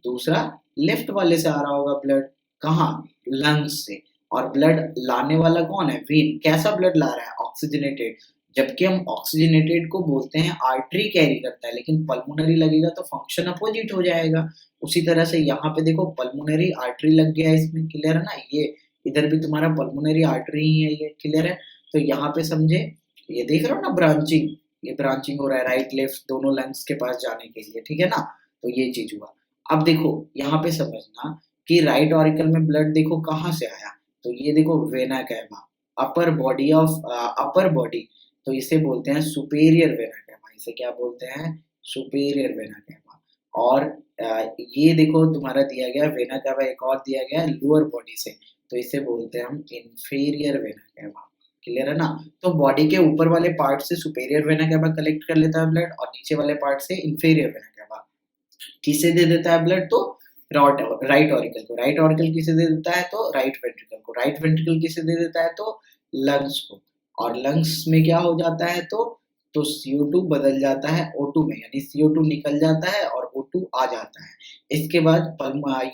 दूसरा लेफ्ट वाले से आ रहा होगा ब्लड, कहाँ, लंग्स से। और ब्लड लाने वाला कौन है, वेन। कैसा ब्लड ला रहा है, ऑक्सीजनेटेड। जबकि हम ऑक्सीजनेटेड को बोलते हैं आर्टरी कैरी करता है, लेकिन पल्मोनरी लगेगा तो फंक्शन अपोजिट हो जाएगा। उसी तरह से यहाँ पे देखो पल्मोनरी आर्टरी लग गया है इसमें, क्लियर है ना। ये इधर भी तुम्हारा पल्मोनरी आर्टरी ही है, ये क्लियर है। तो यहाँ पे समझे, ये देख रहे हो ना ब्रांचिंग, ये ब्रांचिंग हो रहा है राइट लेफ्ट दोनों लंग्स के पास जाने के लिए, ठीक है ना। तो ये चीज हुआ। अब देखो यहाँ पे समझना कि राइट ऑरिकल में ब्लड देखो कहाँ से आया, तो ये देखो vena cava, upper body of upper body, तो इसे बोलते हैं सुपेरियर वेना कैवा, इसे क्या बोलते हैं, सुपेरियर वेना कैवा। और ये देखो तुम्हारा दिया गया वेना कैवा, एक और दिया गया लोअर बॉडी से, तो इसे बोलते हैं हम इंफीरियर वेना कैवा, क्लियर है ना। तो बॉडी के ऊपर वाले पार्ट से सुपेरियर वेना कैवा कलेक्ट कर लेता है ब्लड, और नीचे वाले पार्ट से इंफीरियर वेना कैवा। किसे दे देता है ब्लड, तो राइट ऑरिकल को। राइट ऑरिकल किसे दे देता है, तो राइट वेंट्रिकल को। राइट वेंट्रिकल किसे दे देता है, तो लंग्स को। और लंग्स में क्या हो जाता है, तो CO2 बदल जाता है O2 में, यानी CO2 निकल जाता है और O2 आ जाता है। इसके बाद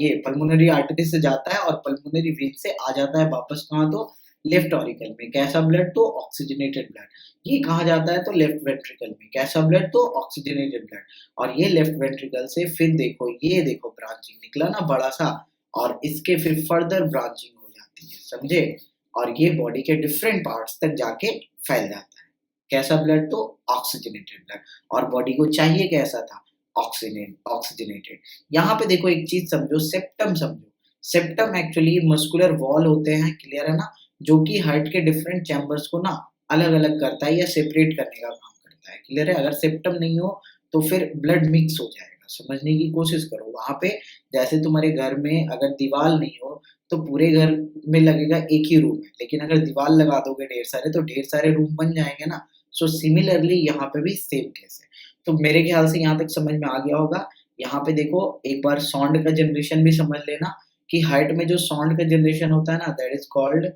ये पल्मोनरी आर्टरी से जाता है और पल्मोनरी वेन से आ जाता है वापस कहाँ, तो लेफ्ट ऑरिकल में। कैसा ब्लड, तो ऑक्सीजनेटेड ब्लड। ये कहाँ जाता है, तो लेफ्ट वेंट्रिकल में। कैसा ब्लड, तो ऑक्सीजनेटेड ब्लड। और ये लेफ्ट वेंट्रिकल से फिर देखो, ये देखो ब्रांचिंग निकला ना बड़ा सा, और इसके फिर फर्दर ब्रांचिंग हो जाती है, समझे। और ये बॉडी के डिफरेंट पार्ट्स तक जाके फैल जाता है। कैसा ब्लड, तो ऑक्सीजनेटेड ब्लड। और बॉडी को चाहिए कैसा था, ऑक्सीजनेटेड। यहाँ पे देखो एक चीज समझो, सेप्टम समझो। सेप्टम एक्चुअली मस्कुलर वॉल होते हैं, क्लियर है ना, जो कि हार्ट के डिफरेंट चैम्बर्स को ना अलग अलग करता है या सेपरेट करने का काम करता है, क्लियर है। अगर सेप्टम नहीं हो तो फिर ब्लड मिक्स हो जाएगा, समझने की कोशिश करो। वहां पे जैसे तुम्हारे घर में अगर दीवार नहीं हो तो पूरे घर में लगेगा एक ही रूम है, लेकिन अगर दीवार लगा दोगे ढेर सारे तो ढेर सारे रूम बन जाएंगे ना। सो सिमिलरली यहाँ पे भी सेम केस है। तो मेरे ख्याल से यहाँ तक समझ में आ गया होगा। यहाँ पे देखो एक बार साउंड का जनरेशन भी समझ लेना कि हार्ट में जो साउंड का जनरेशन होता है ना, that is called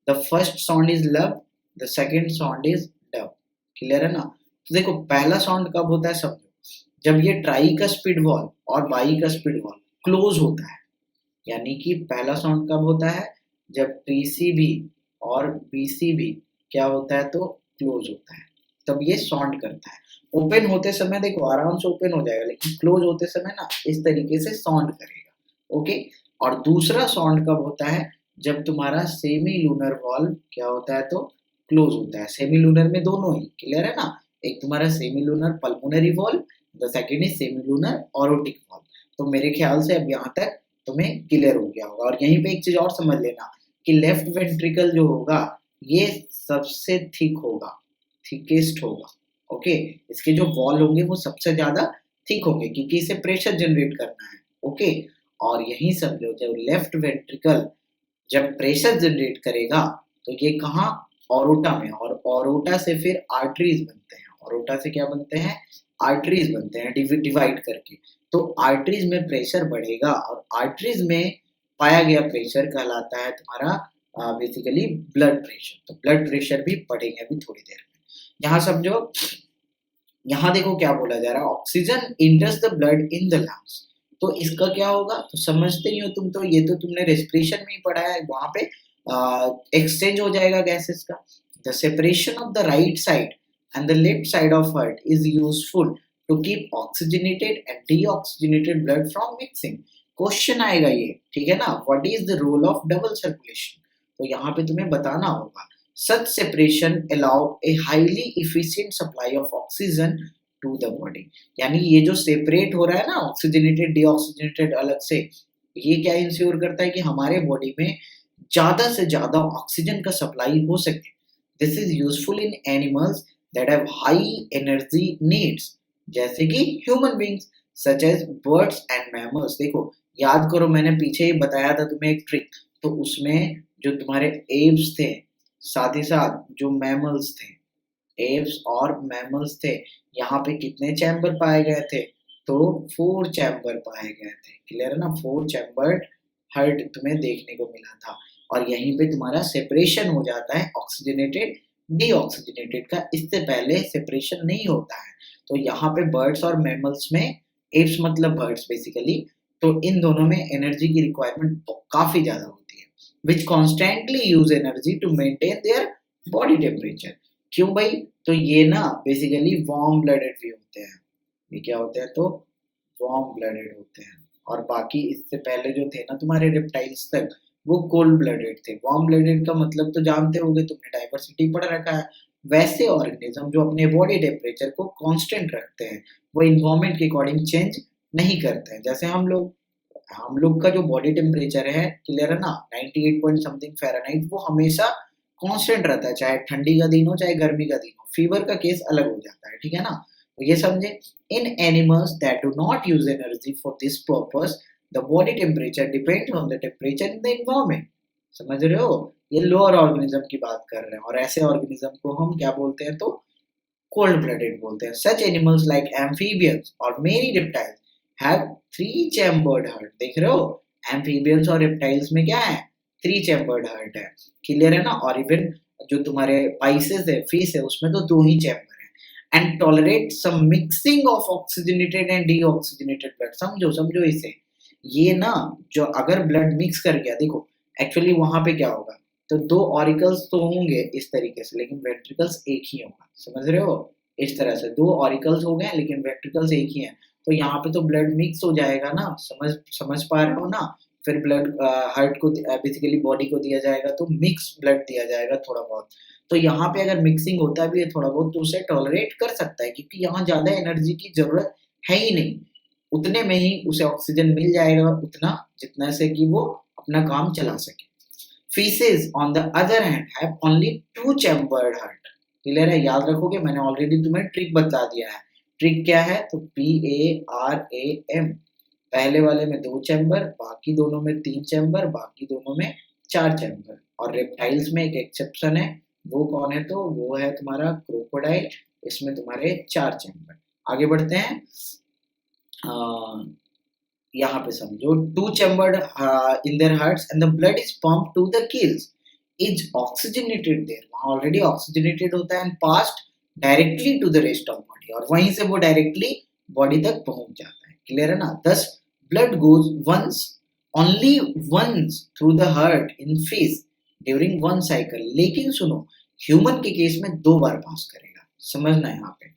the first sound is lub, the second sound is dub, clear है ना। तो देखो पहला साउंड कब होता है, समझो, जब ये ट्राइकस्पिड वॉल्व और बाइकस्पिड वॉल्व क्लोज होता है। यानी कि पहला साउंड कब होता है, जब TCB और BCB क्या होता है, तो क्लोज होता है, तब ये साउंड करता है। ओपन होते समय देखो आराम से ओपन हो जाएगा, लेकिन क्लोज होते समय ना इस तरीके से साउंड करेगा, ओके। और दूसरा साउंड कब होता है, जब तुम्हारा सेमी लूनर वॉल्व क्या होता है, तो क्लोज होता है। सेमी लूनर में दोनों ही, क्लियर है ना, एक तुम्हारा semi lunar pulmonary valve, the second is semi lunar orotic valve. तो मेरे ख्याल से अब यहाँ तक तुम्हें क्लियर हो गया होगा। और यहीं पे एक चीज और समझ लेना कि लेफ्ट वेंट्रिकल जो होगा ये सबसे थिक होगा, थिकेस्ट होगा, ओके। इसके जो वॉल होंगे वो सबसे ज्यादा थिक होंगे, क्योंकि इसे प्रेशर जनरेट करना है, ओके। और यही समझो, जब लेफ्ट वेंट्रिकल जब प्रेशर जनरेट करेगा तो ये कहाँ, ऑरोटा में। और ऑरोटा से फिर आर्टरीज बनते हैं, ऑरोटा से क्या बनते हैं, आर्टरीज बनते हैं डिवाइड करके। तो आर्टरीज में प्रेशर बढ़ेगा और आर्टरीज में पाया गया प्रेशर कहलाता है तुम्हारा बेसिकली ब्लड प्रेशर। तो ब्लड प्रेशर भी बढ़ेंगे अभी थोड़ी देर में। यहाँ समझो, यहाँ देखो क्या बोला जा रहा है, oxygen इंटर्स the blood in the lungs. तो इसका क्या होगा, तो समझते ही हो तुम, तो ये तो तुमने रेस्पिरेशन में ही पढ़ा है, वहां पे एक्सचेंज हो जाएगा गैसेस का। The separation of the right side and the left side of heart is useful to keep oxygenated and deoxygenated blood from mixing. Question आएगा ये, ठीक है ना, what is the role of double circulation. तो यहाँ पे तुम्हें बताना होगा, such separation allow a highly efficient supply of oxygen to the body. यानी ये जो सेपरेट हो रहा है ना ऑक्सीजनेटेड डीऑक्सीजनेटेड अलग से, ये क्या इंश्योर करता है कि हमारे बॉडी में ज़्यादा से ज़्यादा ऑक्सीजन का सप्लाई हो सके। This is useful in animals that have high energy needs, जैसे कि human beings such as birds and mammals. देखो याद करो, मैंने पीछे ही बताया था तुम्हें एक ट्रिक, तो उसमें जो तुम्हारे एप्स थे, साथ ही साथ जो मैमल्स थे, एप्स और मैमल्स थे, यहाँ पे कितने चैम्बर पाए गए थे? तो 4 चैम्बर पाए गए थे। क्लियर है ना? 4 चैम्बर्ड हार्ट तुम्हें देखने को मिला था, और यहीं पे तुम्हारा सेपरेशन हो जाता है ऑक्सीजनेटेड डीऑक्सीजनेटेड का। इससे पहले सेपरेशन नहीं होता है। तो यहाँ पे बर्ड्स और मैमल्स में, एप्स मतलब बर्ड्स बेसिकली, तो इन दोनों में एनर्जी की रिक्वायरमेंट काफी ज्यादा होती है, which constantly use energy to maintain their body temperature. क्यों भाई? तो ये ना बेसिकली वार्म ब्लडेड भी होते हैं। ये क्या होते हैं? तो वार्म ब्लडेड होते हैं। और बाकी इससे पहले जो थे ना तुम्हारे रेप्टाइल्स तक, वो कोल्ड ब्लडेड थे। वार्म ब्लडेड का मतलब तो जानते होगे, तुमने डाइवर्सिटी पढ़ रखा है। वैसे ऑर्गेनिज्म जो अपने बॉडी टेम्परेचर को कांस्टेंट रखते हैं, वो इन्वायरमेंट के अकॉर्डिंग चेंज नहीं करते हैं। जैसे हम लोग का जो बॉडी टेम्परेचर है, क्लियर है ना, 98 पॉइंट समथिंग फ़ारेनहाइट, वो हमेशा कांस्टेंट रहता है, चाहे ठंडी का दिन हो चाहे गर्मी का दिन हो। फीवर का केस अलग हो जाता है, ठीक है ना? तो ये समझे। In animals that do not use energy for this purpose, the body temperature depends on the temperature in the environment. समझ रहे हो? ये लोअर ऑर्गेनिज्म की बात कर रहे हैं, और ऐसे ऑर्गेनिज्म को हम क्या बोलते हैं? तो कोल्ड ब्लडेड बोलते हैं। सच एनिमल्स लाइक एम्फीबियंस और many reptiles have 3 chambered heart. देख रहे हो? एम्फीबियंस और रेप्टाइल्स में क्या है? 3 चैम्बर्ड हार्ट है। क्लियर है ना? और इवन जो तुम्हारे पाइसेस है, फिश है, उसमें तो 2 ही चैम्बर है। And tolerate some mixing of oxygenated and deoxygenated blood. समझो समझो इसे। ये ना, जो अगर ब्लड मिक्स कर गया, देखो एक्चुअली वहां पे क्या होगा, तो 2 ऑरिकल्स तो होंगे इस तरीके से, लेकिन वेंट्रिकल्स एक ही होगा। समझ रहे हो? इस तरह से 2 ऑरिकल्स हो गए, लेकिन वेंट्रिकल्स एक ही हैं। तो यहाँ पे तो ब्लड मिक्स हो जाएगा ना। समझ समझ पा रहे हो ना? फिर ब्लड हार्ट को बेसिकली बॉडी को दिया जाएगा, तो मिक्स ब्लड दिया जाएगा थोड़ा बहुत। तो यहाँ पे अगर मिक्सिंग होता भी है थोड़ा बहुत, तो उसे टॉलरेट कर सकता है, क्योंकि यहाँ ज़्यादा एनर्जी की ज़रूरत है ही नहीं। उतने में ही उसे ऑक्सीजन मिल जाएगा, उतना जितना से कि वो अपना काम चला सके। Feces on the other hand have only 2 chambered heart। Clear है? याद रखोगे, मैंने ऑलरेडी तुम्हें ट्रिक बता दिया है। ट्रिक क्या है? तो PARAM। पहले वाले में 2 चैम्बर, बाकी दोनों में 3 चैम्बर, बाकी दोनों में 4 चैम्बर। और रेप्टाइल्स में एक एक्सेप्शन है, वो कौन है? तो वो है तुम्हारा क्रोकोडाइल। इसमें तुम्हारे 4 चैम्बर। आगे बढ़ते हैं। यहाँ पे समझो, 2 chambered in their hearts and the blood is pumped to the gills, is oxygenated there. वहाँ ऑलरेडी ऑक्सीजनेटेड होता है, and passed directly to the rest of body, और वहीं से वो डायरेक्टली बॉडी तक पहुंच जाता है। क्लियर है ना? Thus blood goes once, only once through the heart in fish during one cycle. लेकिन सुनो, ह्यूमन के केस में 2 बार पास करेगा। समझना यहाँ पे,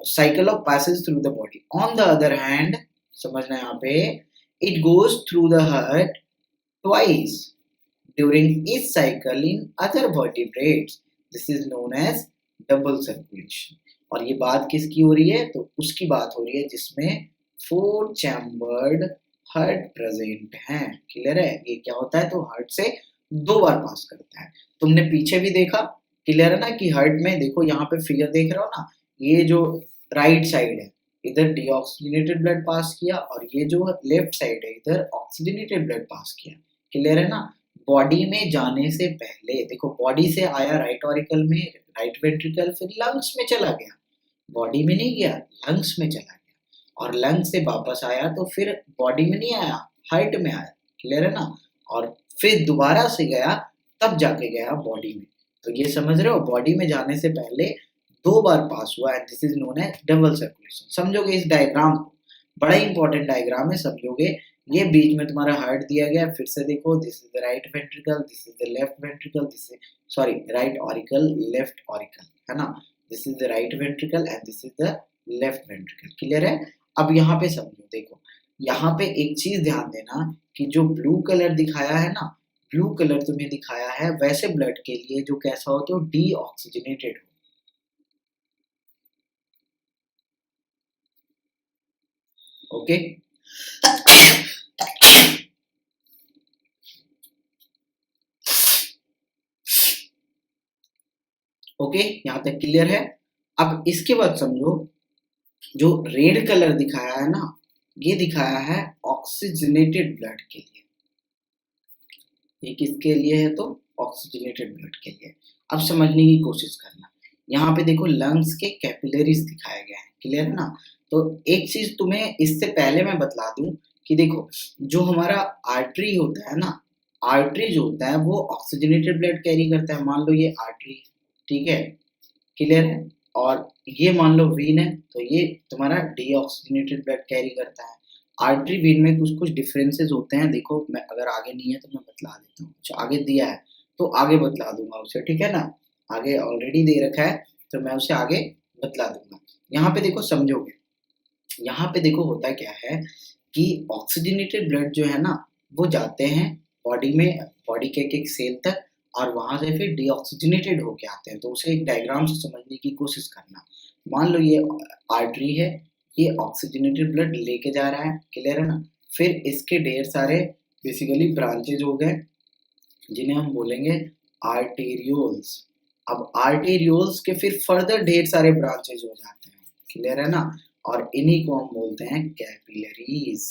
cycle of passes through the body। On the other hand, समझना यहाँ पे, it goes through the heart twice during each cycle in other vertebrates। This is known as double circulation। और ये बात किसकी हो रही है? तो उसकी बात हो रही है जिसमें 4 चैम्बर्ड हार्ट प्रेजेंट हैं। क्लियर है? ये क्या होता है? तो हार्ट से 2 बार पास करता है। तुमने पीछे भी देखा, क्लियर है ना, कि हार्ट में देखो, यहाँ पे फिगर देख रहे हो ना, ये जो राइट साइड है, इधर डीऑक्सीजनेटेड ब्लड पास किया, और ये जो लेफ्ट साइड है, इधर ऑक्सीजनेटेड ब्लड पास किया। क्लियर है ना? बॉडी में जाने से पहले देखो, बॉडी से आया राइट ऑरिकल में, राइट वेंट्रिकल, फिर लंग्स में चला गया। बॉडी में नहीं गया, लंग्स में चला गया, और लंग्स से वापस आया तो फिर बॉडी में नहीं आया, हार्ट में आया। क्लियर है ना? और फिर दोबारा से गया, तब जाके गया बॉडी में। तो ये समझ रहे हो, बॉडी में जाने से पहले 2 बार पास हुआ, and this is known as double circulation. समझोगे इस डायग्राम को? बड़ा इंपॉर्टेंट डायग्राम है, समझोगे। ये बीच में तुम्हारा हार्ट दिया गया, फिर से देखो, this is the right ventricle, this is the left ventricle, this is sorry right auricle, left auricle, है ना? This is the right ventricle and this is the left ventricle. Clear है? अब यहाँ पे समझो, देखो यहाँ पे एक चीज ध्यान देना, कि जो ब्लू कलर दिखाया है ना, ब्लू कलर तुम्हें दिखाया है वैसे ब्लड के लिए जो कैसा हो, तो डीऑक्सीजनेटेड हो। ओके। ओके, यहाँ तक क्लियर है। अब इसके बाद समझो, जो रेड कलर दिखाया है ना, ये दिखाया है ऑक्सीजनेटेड ब्लड के लिए। ये किसके लिए है? तो ऑक्सीजनेटेड ब्लड के लिए। अब समझने की कोशिश करना, यहाँ पे देखो लंग्स के कैपिलरीज दिखाए गए हैं, क्लियर है ना। तो एक चीज तुम्हें इससे पहले मैं बतला दूं कि देखो, जो हमारा आर्टरी होता है ना, आर्टरी जो होता है वो ऑक्सीजनेटेड ब्लड कैरी करता है। मान लो ये आर्टरी, ठीक है, क्लियर है, और ये मान लो वीन है, तो ये तुम्हारा डीऑक्सीजनेटेड ब्लड कैरी करता है। आर्टरी वीन में कुछ कुछ डिफरेंसेस होते हैं, देखो मैं अगर आगे नहीं है तो मैं बतला देता हूँ। अच्छा, आगे दिया है तो आगे बतला दूंगा उसे, ठीक है ना। आगे ऑलरेडी दे रखा है तो मैं उसे आगे बतला दूंगा। यहाँ पे देखो समझोगे, यहाँ पे देखो होता क्या है कि ऑक्सीजनेटेड ब्लड जो है ना, वो जाते हैं बॉडी में, बॉडी के एक सेल तक, और वहां से फिर डीऑक्सीजनेटेड होके आते हैं। तो उसे एक डायग्राम से समझने की कोशिश करना। मान लो ये आर्टरी है, ये ऑक्सीजनेटेड ब्लड लेके जा रहा है, क्लियर है ना। फिर इसके ढेर सारे बेसिकली ब्रांचेज हो गए, जिन्हें हम बोलेंगे आर्टेरियोल्स। अब आर्टेरियोल्स के फिर फर्दर ढेर सारे ब्रांचेज हो जाते हैं, क्लियर है ना, और इन्हीं को हम बोलते हैं कैपिलरीज।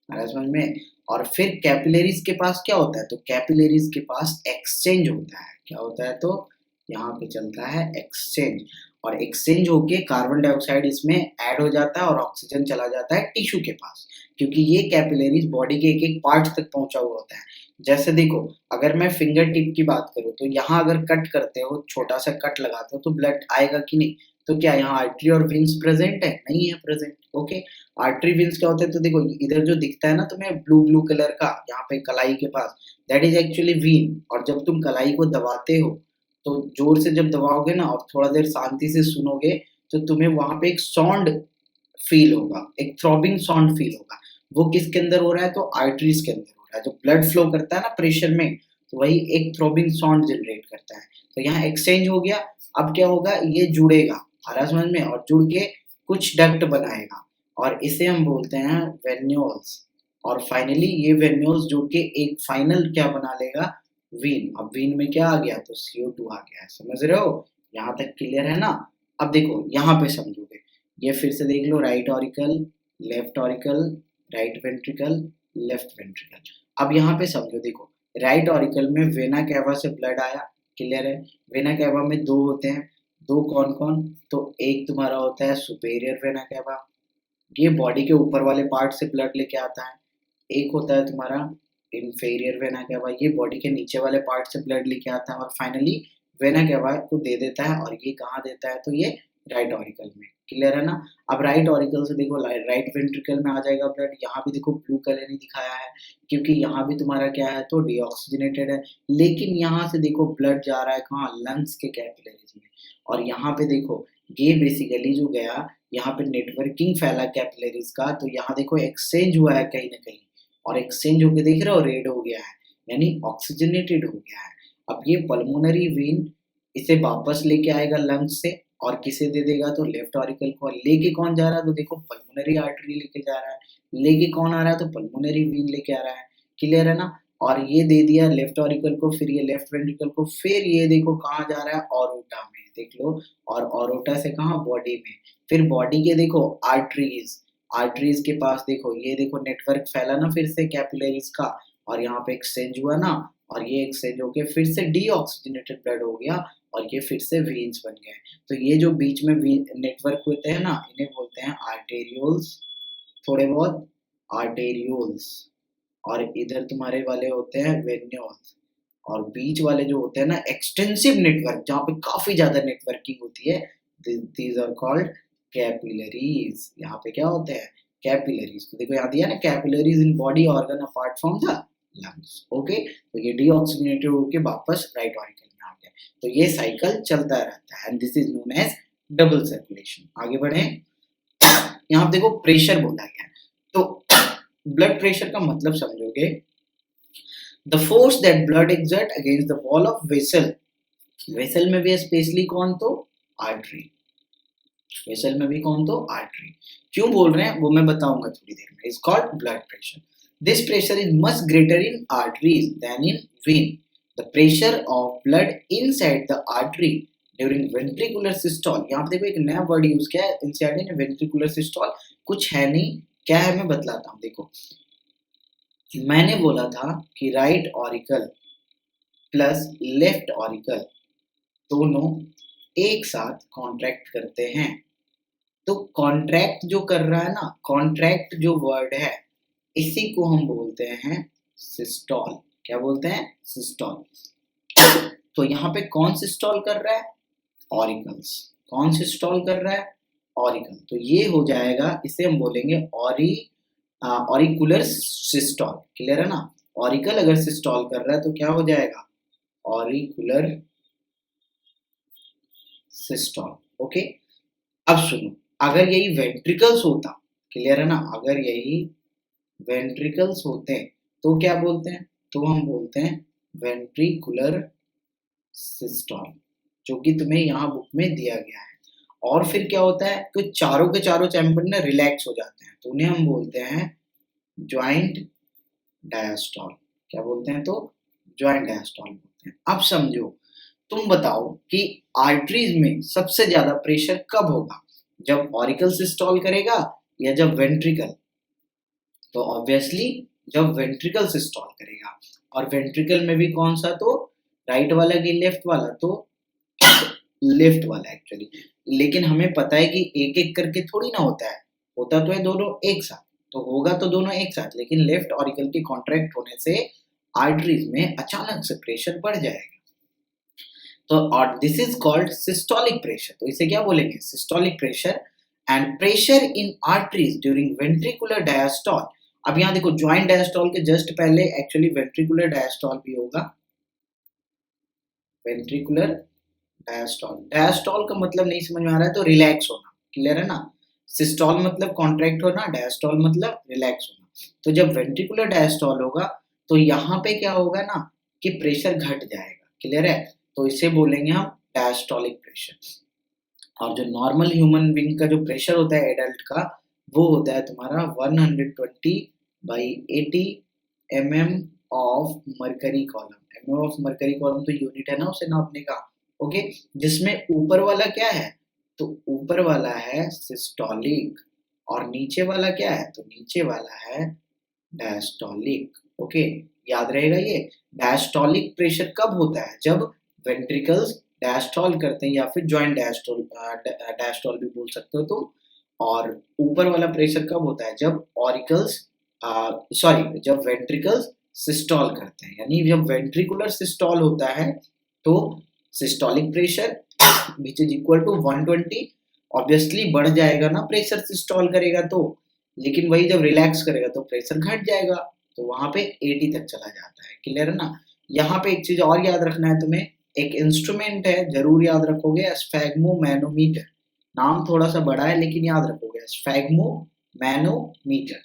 समझ में। और फिर कैपिलरीज के पास क्या होता है? तो कैपिलरीज के पास एक्सचेंज होता है। क्या होता है? तो यहाँ पे चलता है एक्सचेंज, और एक्सचेंज होके कार्बन डाइऑक्साइड इसमें ऐड हो जाता है और ऑक्सीजन चला जाता है टिश्यू के पास, क्योंकि ये कैपिलरीज बॉडी के एक एक पार्ट तक पहुंचा हुआ होता है। जैसे देखो, अगर मैं फिंगर टिप की बात करूं तो यहाँ अगर कट करते हो, छोटा सा कट लगाते हो, तो ब्लड आएगा कि नहीं? तो क्या यहाँ आर्टरी और वेन्स प्रेजेंट है? नहीं है प्रेजेंट। ओके, आर्टरी वेन्स क्या होते हैं? तो देखो इधर जो दिखता है ना तुम्हें ब्लू ब्लू कलर का, यहाँ पे कलाई के पास, दैट इज एक्चुअली वीन। और जब तुम कलाई को दबाते हो, तो जोर से जब दबाओगे ना और थोड़ा देर शांति से सुनोगे, तो तुम्हें वहां पे एक साउंड फील होगा, एक थ्रॉबिंग साउंड फील होगा। वो किसके अंदर हो रहा है? तो आर्टरीज के अंदर हो रहा है। जो ब्लड फ्लो करता है ना प्रेशर में, तो वही एक थ्रॉबिंग साउंड जनरेट करता है। तो यहाँ एक्सचेंज हो गया। अब क्या होगा? ये जुड़ेगा, आ रहा समझ में, और जुड़ के कुछ डक्ट बनाएगा, और इसे हम बोलते हैं वेन्यूल्स। और फाइनली ये वेन्यूल्स जुड़ के एक फाइनल क्या बना लेगा? वीन। अब वीन में क्या आ गया? तो CO2 आ गया है। समझ रहे हो? यहाँ तक क्लियर है ना। अब देखो यहाँ पे समझोगे, ये फिर से देख लो, right auricle, left auricle, right ventricle, left ventricle. अब यहाँ पे समझो, देखो राइट ऑरिकल में वेना कैवा से ब्लड आया, क्लियर है। वेना कैवा में दो होते हैं, दो कौन कौन? तो एक तुम्हारा होता है सुपेरियर वेना कैवा, ये बॉडी के ऊपर वाले पार्ट से ब्लड लेके आता है। एक होता है तुम्हारा इंफेरियर वेना कैवा, ये बॉडी के नीचे वाले पार्ट से ब्लड लेके आता है, और फाइनली वेना कैवा को दे देता है। और ये कहाँ देता है? तो ये राइट ऑरिकल में, क्लियर है ना। अब राइट ऑरिकल से देखो राइट वेंट्रिकल में आ जाएगा ब्लड। यहाँ भी देखो ब्लू कलर ही दिखाया है, क्योंकि यहाँ भी तुम्हारा क्या है? तो डीऑक्सीजनेटेड है। लेकिन यहाँ से देखो ब्लड जा रहा है कहाँ? लंग्स के कैपिलरीज में। और यहाँ पे देखो, ये बेसिकली जो गया, यहाँ पे नेटवर्किंग फैला कैपिलरीज का, तो यहाँ देखो एक्सचेंज हुआ है कहीं ना कहीं, और एक्सचेंज होके देख रहे हो रेड हो गया है, यानी ऑक्सीजनेटेड हो गया है। अब ये पल्मोनरी वेन इसे वापस लेके आएगा लंग्स से, और किसे दे देगा? तो लेफ्ट ऑरिकल को। लेके कौन जा रहा है? तो देखो पल्मोनरी आर्टरी लेके जा रहा है। लेके कौन आ रहा है? तो पल्मोनरी वेन लेके आ रहा है, क्लियर है ना। और ये दे दिया लेफ्ट ऑरिकल को, फिर ये लेफ्ट वेंट्रिकल को, फिर ये देखो कहाँ जा रहा है? ऑरोटा में, देख लो। और ऑरोटा से कहाँ? बॉडी में। फिर बॉडी के देखो आर्टरीज, आर्टरीज के पास देखो, ये देखो नेटवर्क फैला ना फिर से कैपिलरीज का, और यहाँ पे एक्सचेंज हुआ ना, और ये एक्सचेंज होके फिर से डीऑक्सीजनेटेड ब्लड हो गया, और ये फिर से वेन्स बन गए। तो ये जो बीच में नेटवर्क होते हैं ना, इन्हें बोलते हैं आर्टेरियोल्स, थोड़े बहुत आर्टेरियोल्स। और इधर तुम्हारे वाले होते हैं वेन्यूल्स। और बीच वाले जो होते हैं ना, एक्सटेंसिव नेटवर्क, जहाँ पे काफी ज्यादा नेटवर्किंग होती है, दीज आर कॉल्ड कैपिलरीज। यहाँ पे क्या होते हैं? कैपिलरीज। तो देखो यहाँ दिया ना, capillaries in body organ apart from the lungs. Okay, तो ये डीऑक्सीजनेटेड होके वापस राइट ऑरिकल में आ गया। तो ये साइकिल चलता रहता है, and this is known as double circulation. आगे बढ़े, यहाँ पे देखो प्रेशर बोला गया है। तो ब्लड प्रेशर का मतलब समझोगे, the force that blood exert against the wall of vessel. Vessel में भी स्पेशली कौन? तो आर्टरी। वेसल में भी कौन तो आर्टरी। क्यों बोल रहे हैं वो मैं बताऊंगा थोड़ी देर में। Is called blood pressure. This pressure is much greater in arteries than in vein. The pressure of blood inside the artery during ventricular systole. यहाँ पे देखो एक नया वर्ड यूज किया है इनसाइड इन वेंट्रिकुलर सिस्टोल। कुछ है नहीं, क्या है मैं बतलाता हूँ। देखो मैंने बोला था कि right auricle plus left auricle दोनों एक साथ कॉन्ट्रैक्ट करते हैं। तो कॉन्ट्रैक्ट जो कर रहा है ना, कॉन्ट्रैक्ट जो वर्ड है इसी को हम बोलते हैं सिस्टोल। क्या बोलते हैं? सिस्टोल। तो यहाँ पे कौन सिस्टोल कर रहा है? ऑरिकल्स। कौन सिस्टोल कर रहा है? ऑरिकल। तो ये हो जाएगा, इसे हम बोलेंगे ऑरिकुलर सिस्टोल। क्लियर है ना? ऑरिकल अगर सिस्टोल कर रहा है तो क्या हो जाएगा? Auricular systole. ओके, अब सुनो, अगर यही वेंट्रिकल्स होता, क्लियर है ना, अगर यही वेंट्रिकल्स होते तो क्या बोलते हैं? तो हम बोलते हैं वेंट्रिकुलर सिस्टोल, जो कि तुम्हें यहाँ बुक में दिया गया है। और फिर क्या होता है? तो चारों के चारों चैम्बर ना रिलैक्स हो जाते हैं, तो उन्हें हम बोलते हैं ज्वाइंट डायस्टोल। क्या बोलते हैं? तो ज्वाइंट डायस्टोल बोलते हैं। अब समझो, तुम बताओ कि आर्टरीज में सबसे ज्यादा प्रेशर कब होगा? जब ऑरिकल सिस्टोल करेगा या जब वेंट्रिकल? तो ऑब्वियसली जब वेंट्रिकल सिस्टोल करेगा। और वेंट्रिकल में भी कौन सा? तो राइट वाला कि लेफ्ट वाला? तो लेफ्ट वाला एक्चुअली। लेकिन हमें पता है कि एक एक करके थोड़ी ना होता है, होता तो है दोनों एक साथ। तो होगा तो दोनों एक साथ, लेकिन लेफ्ट ऑरिकल के कॉन्ट्रैक्ट होने से आर्टरीज में अचानक से प्रेशर बढ़ जाएगा। तो और this is called systolic pressure. तो इसे क्या बोलेंगे? Systolic pressure. And pressure in arteries during ventricular diastole. अब यहाँ देखो, ज्वाइंट डायस्टोल के जस्ट पहले एक्चुअली वेंट्रिकुलर डायस्टोल भी होगा। Ventricular diastole. डायस्टोल का मतलब नहीं समझ में आ रहा है तो रिलैक्स होना। क्लियर है ना? सिस्टोल मतलब कॉन्ट्रैक्ट होना, डायस्टोल मतलब रिलैक्स होना। तो जब वेंट्रिकुलर डायस्टोल होगा तो यहाँ पे क्या होगा ना कि प्रेशर घट जाएगा। क्लियर है? तो इसे बोलेंगे हम डायस्टोलिक प्रेशर। और जो नॉर्मल ह्यूमन बीइंग का जो प्रेशर होता है एडल्ट का, वो होता है तुम्हारा 120/80 mm of mercury column. M of mercury column तो यूनिट है ना उसे नापने का। ओके, जिसमें ऊपर वाला क्या है? तो ऊपर वाला है सिस्टोलिक और नीचे वाला क्या है? तो नीचे वाला है डायस्टोलिक। ओके, याद रहेगा ये। डायस्टोलिक प्रेशर कब होता है? जब वेंट्रिकल्स डायस्टोल करते हैं, या फिर ज्वाइंट डायस्टोल भी बोल सकते हो तुम। और ऊपर वाला प्रेशर कब होता है? जब ऑरिकल्स जब वेंट्रिकल्स सिस्टोल करते हैं। यानी जब वेंट्रिकुलर सिस्टोल होता है तो systolic pressure which is equal to 120। Obviously बढ़ जाएगा ना प्रेशर सिस्टोल करेगा तो, लेकिन वही जब रिलैक्स करेगा तो प्रेशर घट जाएगा, तो वहां पे 80 तक चला जाता है। क्लियर है ना? यहाँ पे एक चीज और याद रखना है तुम्हें, एक इंस्ट्रूमेंट है जरूर याद रखोगे, स्फैग्मोमैनोमीटर। नाम थोड़ा सा बड़ा है लेकिन याद रखोगे, स्फैग्मोमैनोमीटर।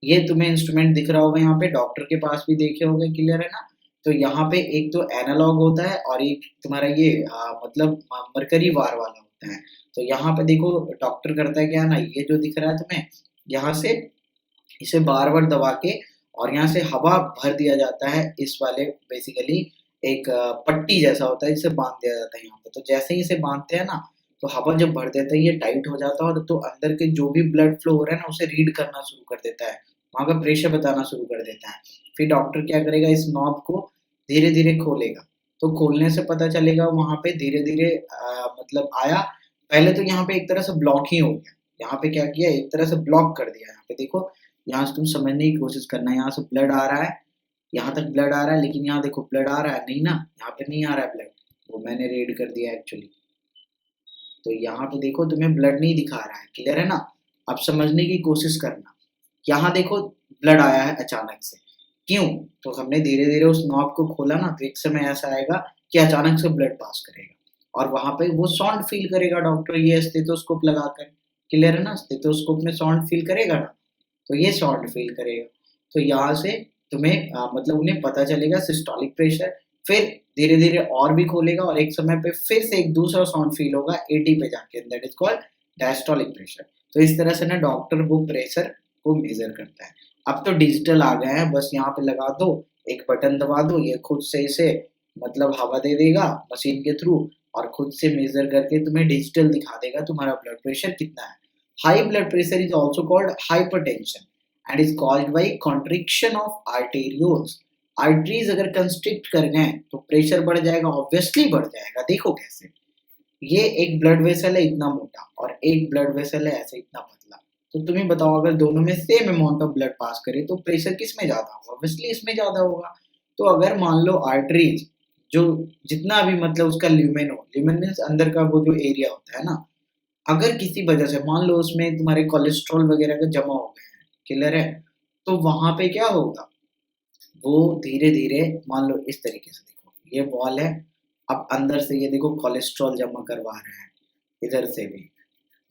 ये तुम्हें इंस्ट्रूमेंट दिख रहा होगा यहाँ पे, डॉक्टर के पास भी देखे होंगे। क्लियर है ना? तो यहाँ पे एक तो एनालॉग होता है और एक तुम्हारा ये मतलब मरकरी वार वाला होता है। तो यहाँ पे देखो डॉक्टर करता है क्या ना, ये जो दिख रहा है तुम्हें, यहाँ से इसे बार बार दबा के और यहाँ से हवा भर दिया जाता है इस वाले बेसिकली एक पट्टी जैसा होता है, जिसे बांध दिया जाता है यहाँ पे। तो जैसे ही इसे बांधते हैं ना, तो हवा जब भर देता है ये टाइट हो जाता है, और तो अंदर के जो भी ब्लड फ्लो हो रहा है ना उसे रीड करना शुरू कर देता है, वहाँ का प्रेशर बताना शुरू कर देता है। फिर डॉक्टर क्या करेगा, इस नॉब को धीरे धीरे खोलेगा। तो खोलने से पता चलेगा वहाँ पे धीरे धीरे मतलब आया। पहले तो यहाँ पे एक तरह से ब्लॉक ही हो गया, यहाँ पे क्या किया, एक तरह से ब्लॉक कर दिया। यहाँ पे देखो, यहाँ से तुम समझने की कोशिश करना, यहाँ से ब्लड आ रहा है, यहाँ तक ब्लड आ रहा है, लेकिन यहाँ देखो ब्लड आ रहा है नहीं ना, यहाँ पे नहीं आ रहा है ब्लड, वो मैंने रीड कर दिया एक्चुअली। तो यहाँ पे देखो तुम्हें ब्लड नहीं दिखा रहा है। क्लियर है ना? अब समझने की कोशिश करना, यहाँ देखो ब्लड आया है अचानक से, क्यों? तो हमने धीरे धीरे उस नॉब को खोला ना, तो एक समय ऐसा आएगा कि अचानक से ब्लड पास करेगा और वहां पे वो साउंड फील करेगा डॉक्टर, ये स्टेथोस्कोप लगाकर। क्लियर है ना? स्टेथोस्कोप में साउंड फील करेगा ना, तो ये साउंड फील करेगा। तो यहाँ से तुम्हें मतलब उन्हें पता चलेगा सिस्टोलिक प्रेशर। फिर धीरे धीरे और भी खोलेगा और एक समय पे फिर से एक दूसरा साउंड फील होगा 80 पे जाके, that is called diastolic pressure. तो इस तरह से ना डॉक्टर वो प्रेशर को मेजर करता है। अब तो डिजिटल आ गए हैं, बस यहाँ पे लगा दो, एक बटन दबा दो, ये खुद से इसे मतलब हवा दे देगा मशीन के थ्रू और खुद से मेजर करके तुम्हें डिजिटल दिखा देगा तुम्हारा ब्लड प्रेशर कितना है। High blood pressure is also called hypertension and is called by constriction of arterioles. Arteries अगर कंस्ट्रिक्ट कर गए तो प्रेशर बढ़ जाएगा, ऑब्वियसली बढ़ जाएगा। देखो कैसे, ये एक ब्लड वेसल है इतना मोटा और एक ब्लड वेसल है ऐसे इतना पतला, तो तुम्हें बताओ अगर दोनों में same amount of blood pass करे तो प्रेशर किस में ज्यादा होगा? ऑब्वियसली इसमें ज्यादा होगा। तो अगर मान लो आर्टरीज जो जितना भी मतलब उसका ल्यूमेन हो, ल्यूमेन मीन्स अंदर का वो जो एरिया होता है ना, अगर किसी वजह से मान लो उसमें तुम्हारे कोलेस्ट्रॉल वगैरह का जमा हो गए हैं, क्लियर है, तो वहां पे क्या होगा, वो धीरे धीरे मान लो इस तरीके से, देखो ये वॉल है, अब अंदर से ये देखो कोलेस्ट्रॉल जमा करवा रहा है, इधर से भी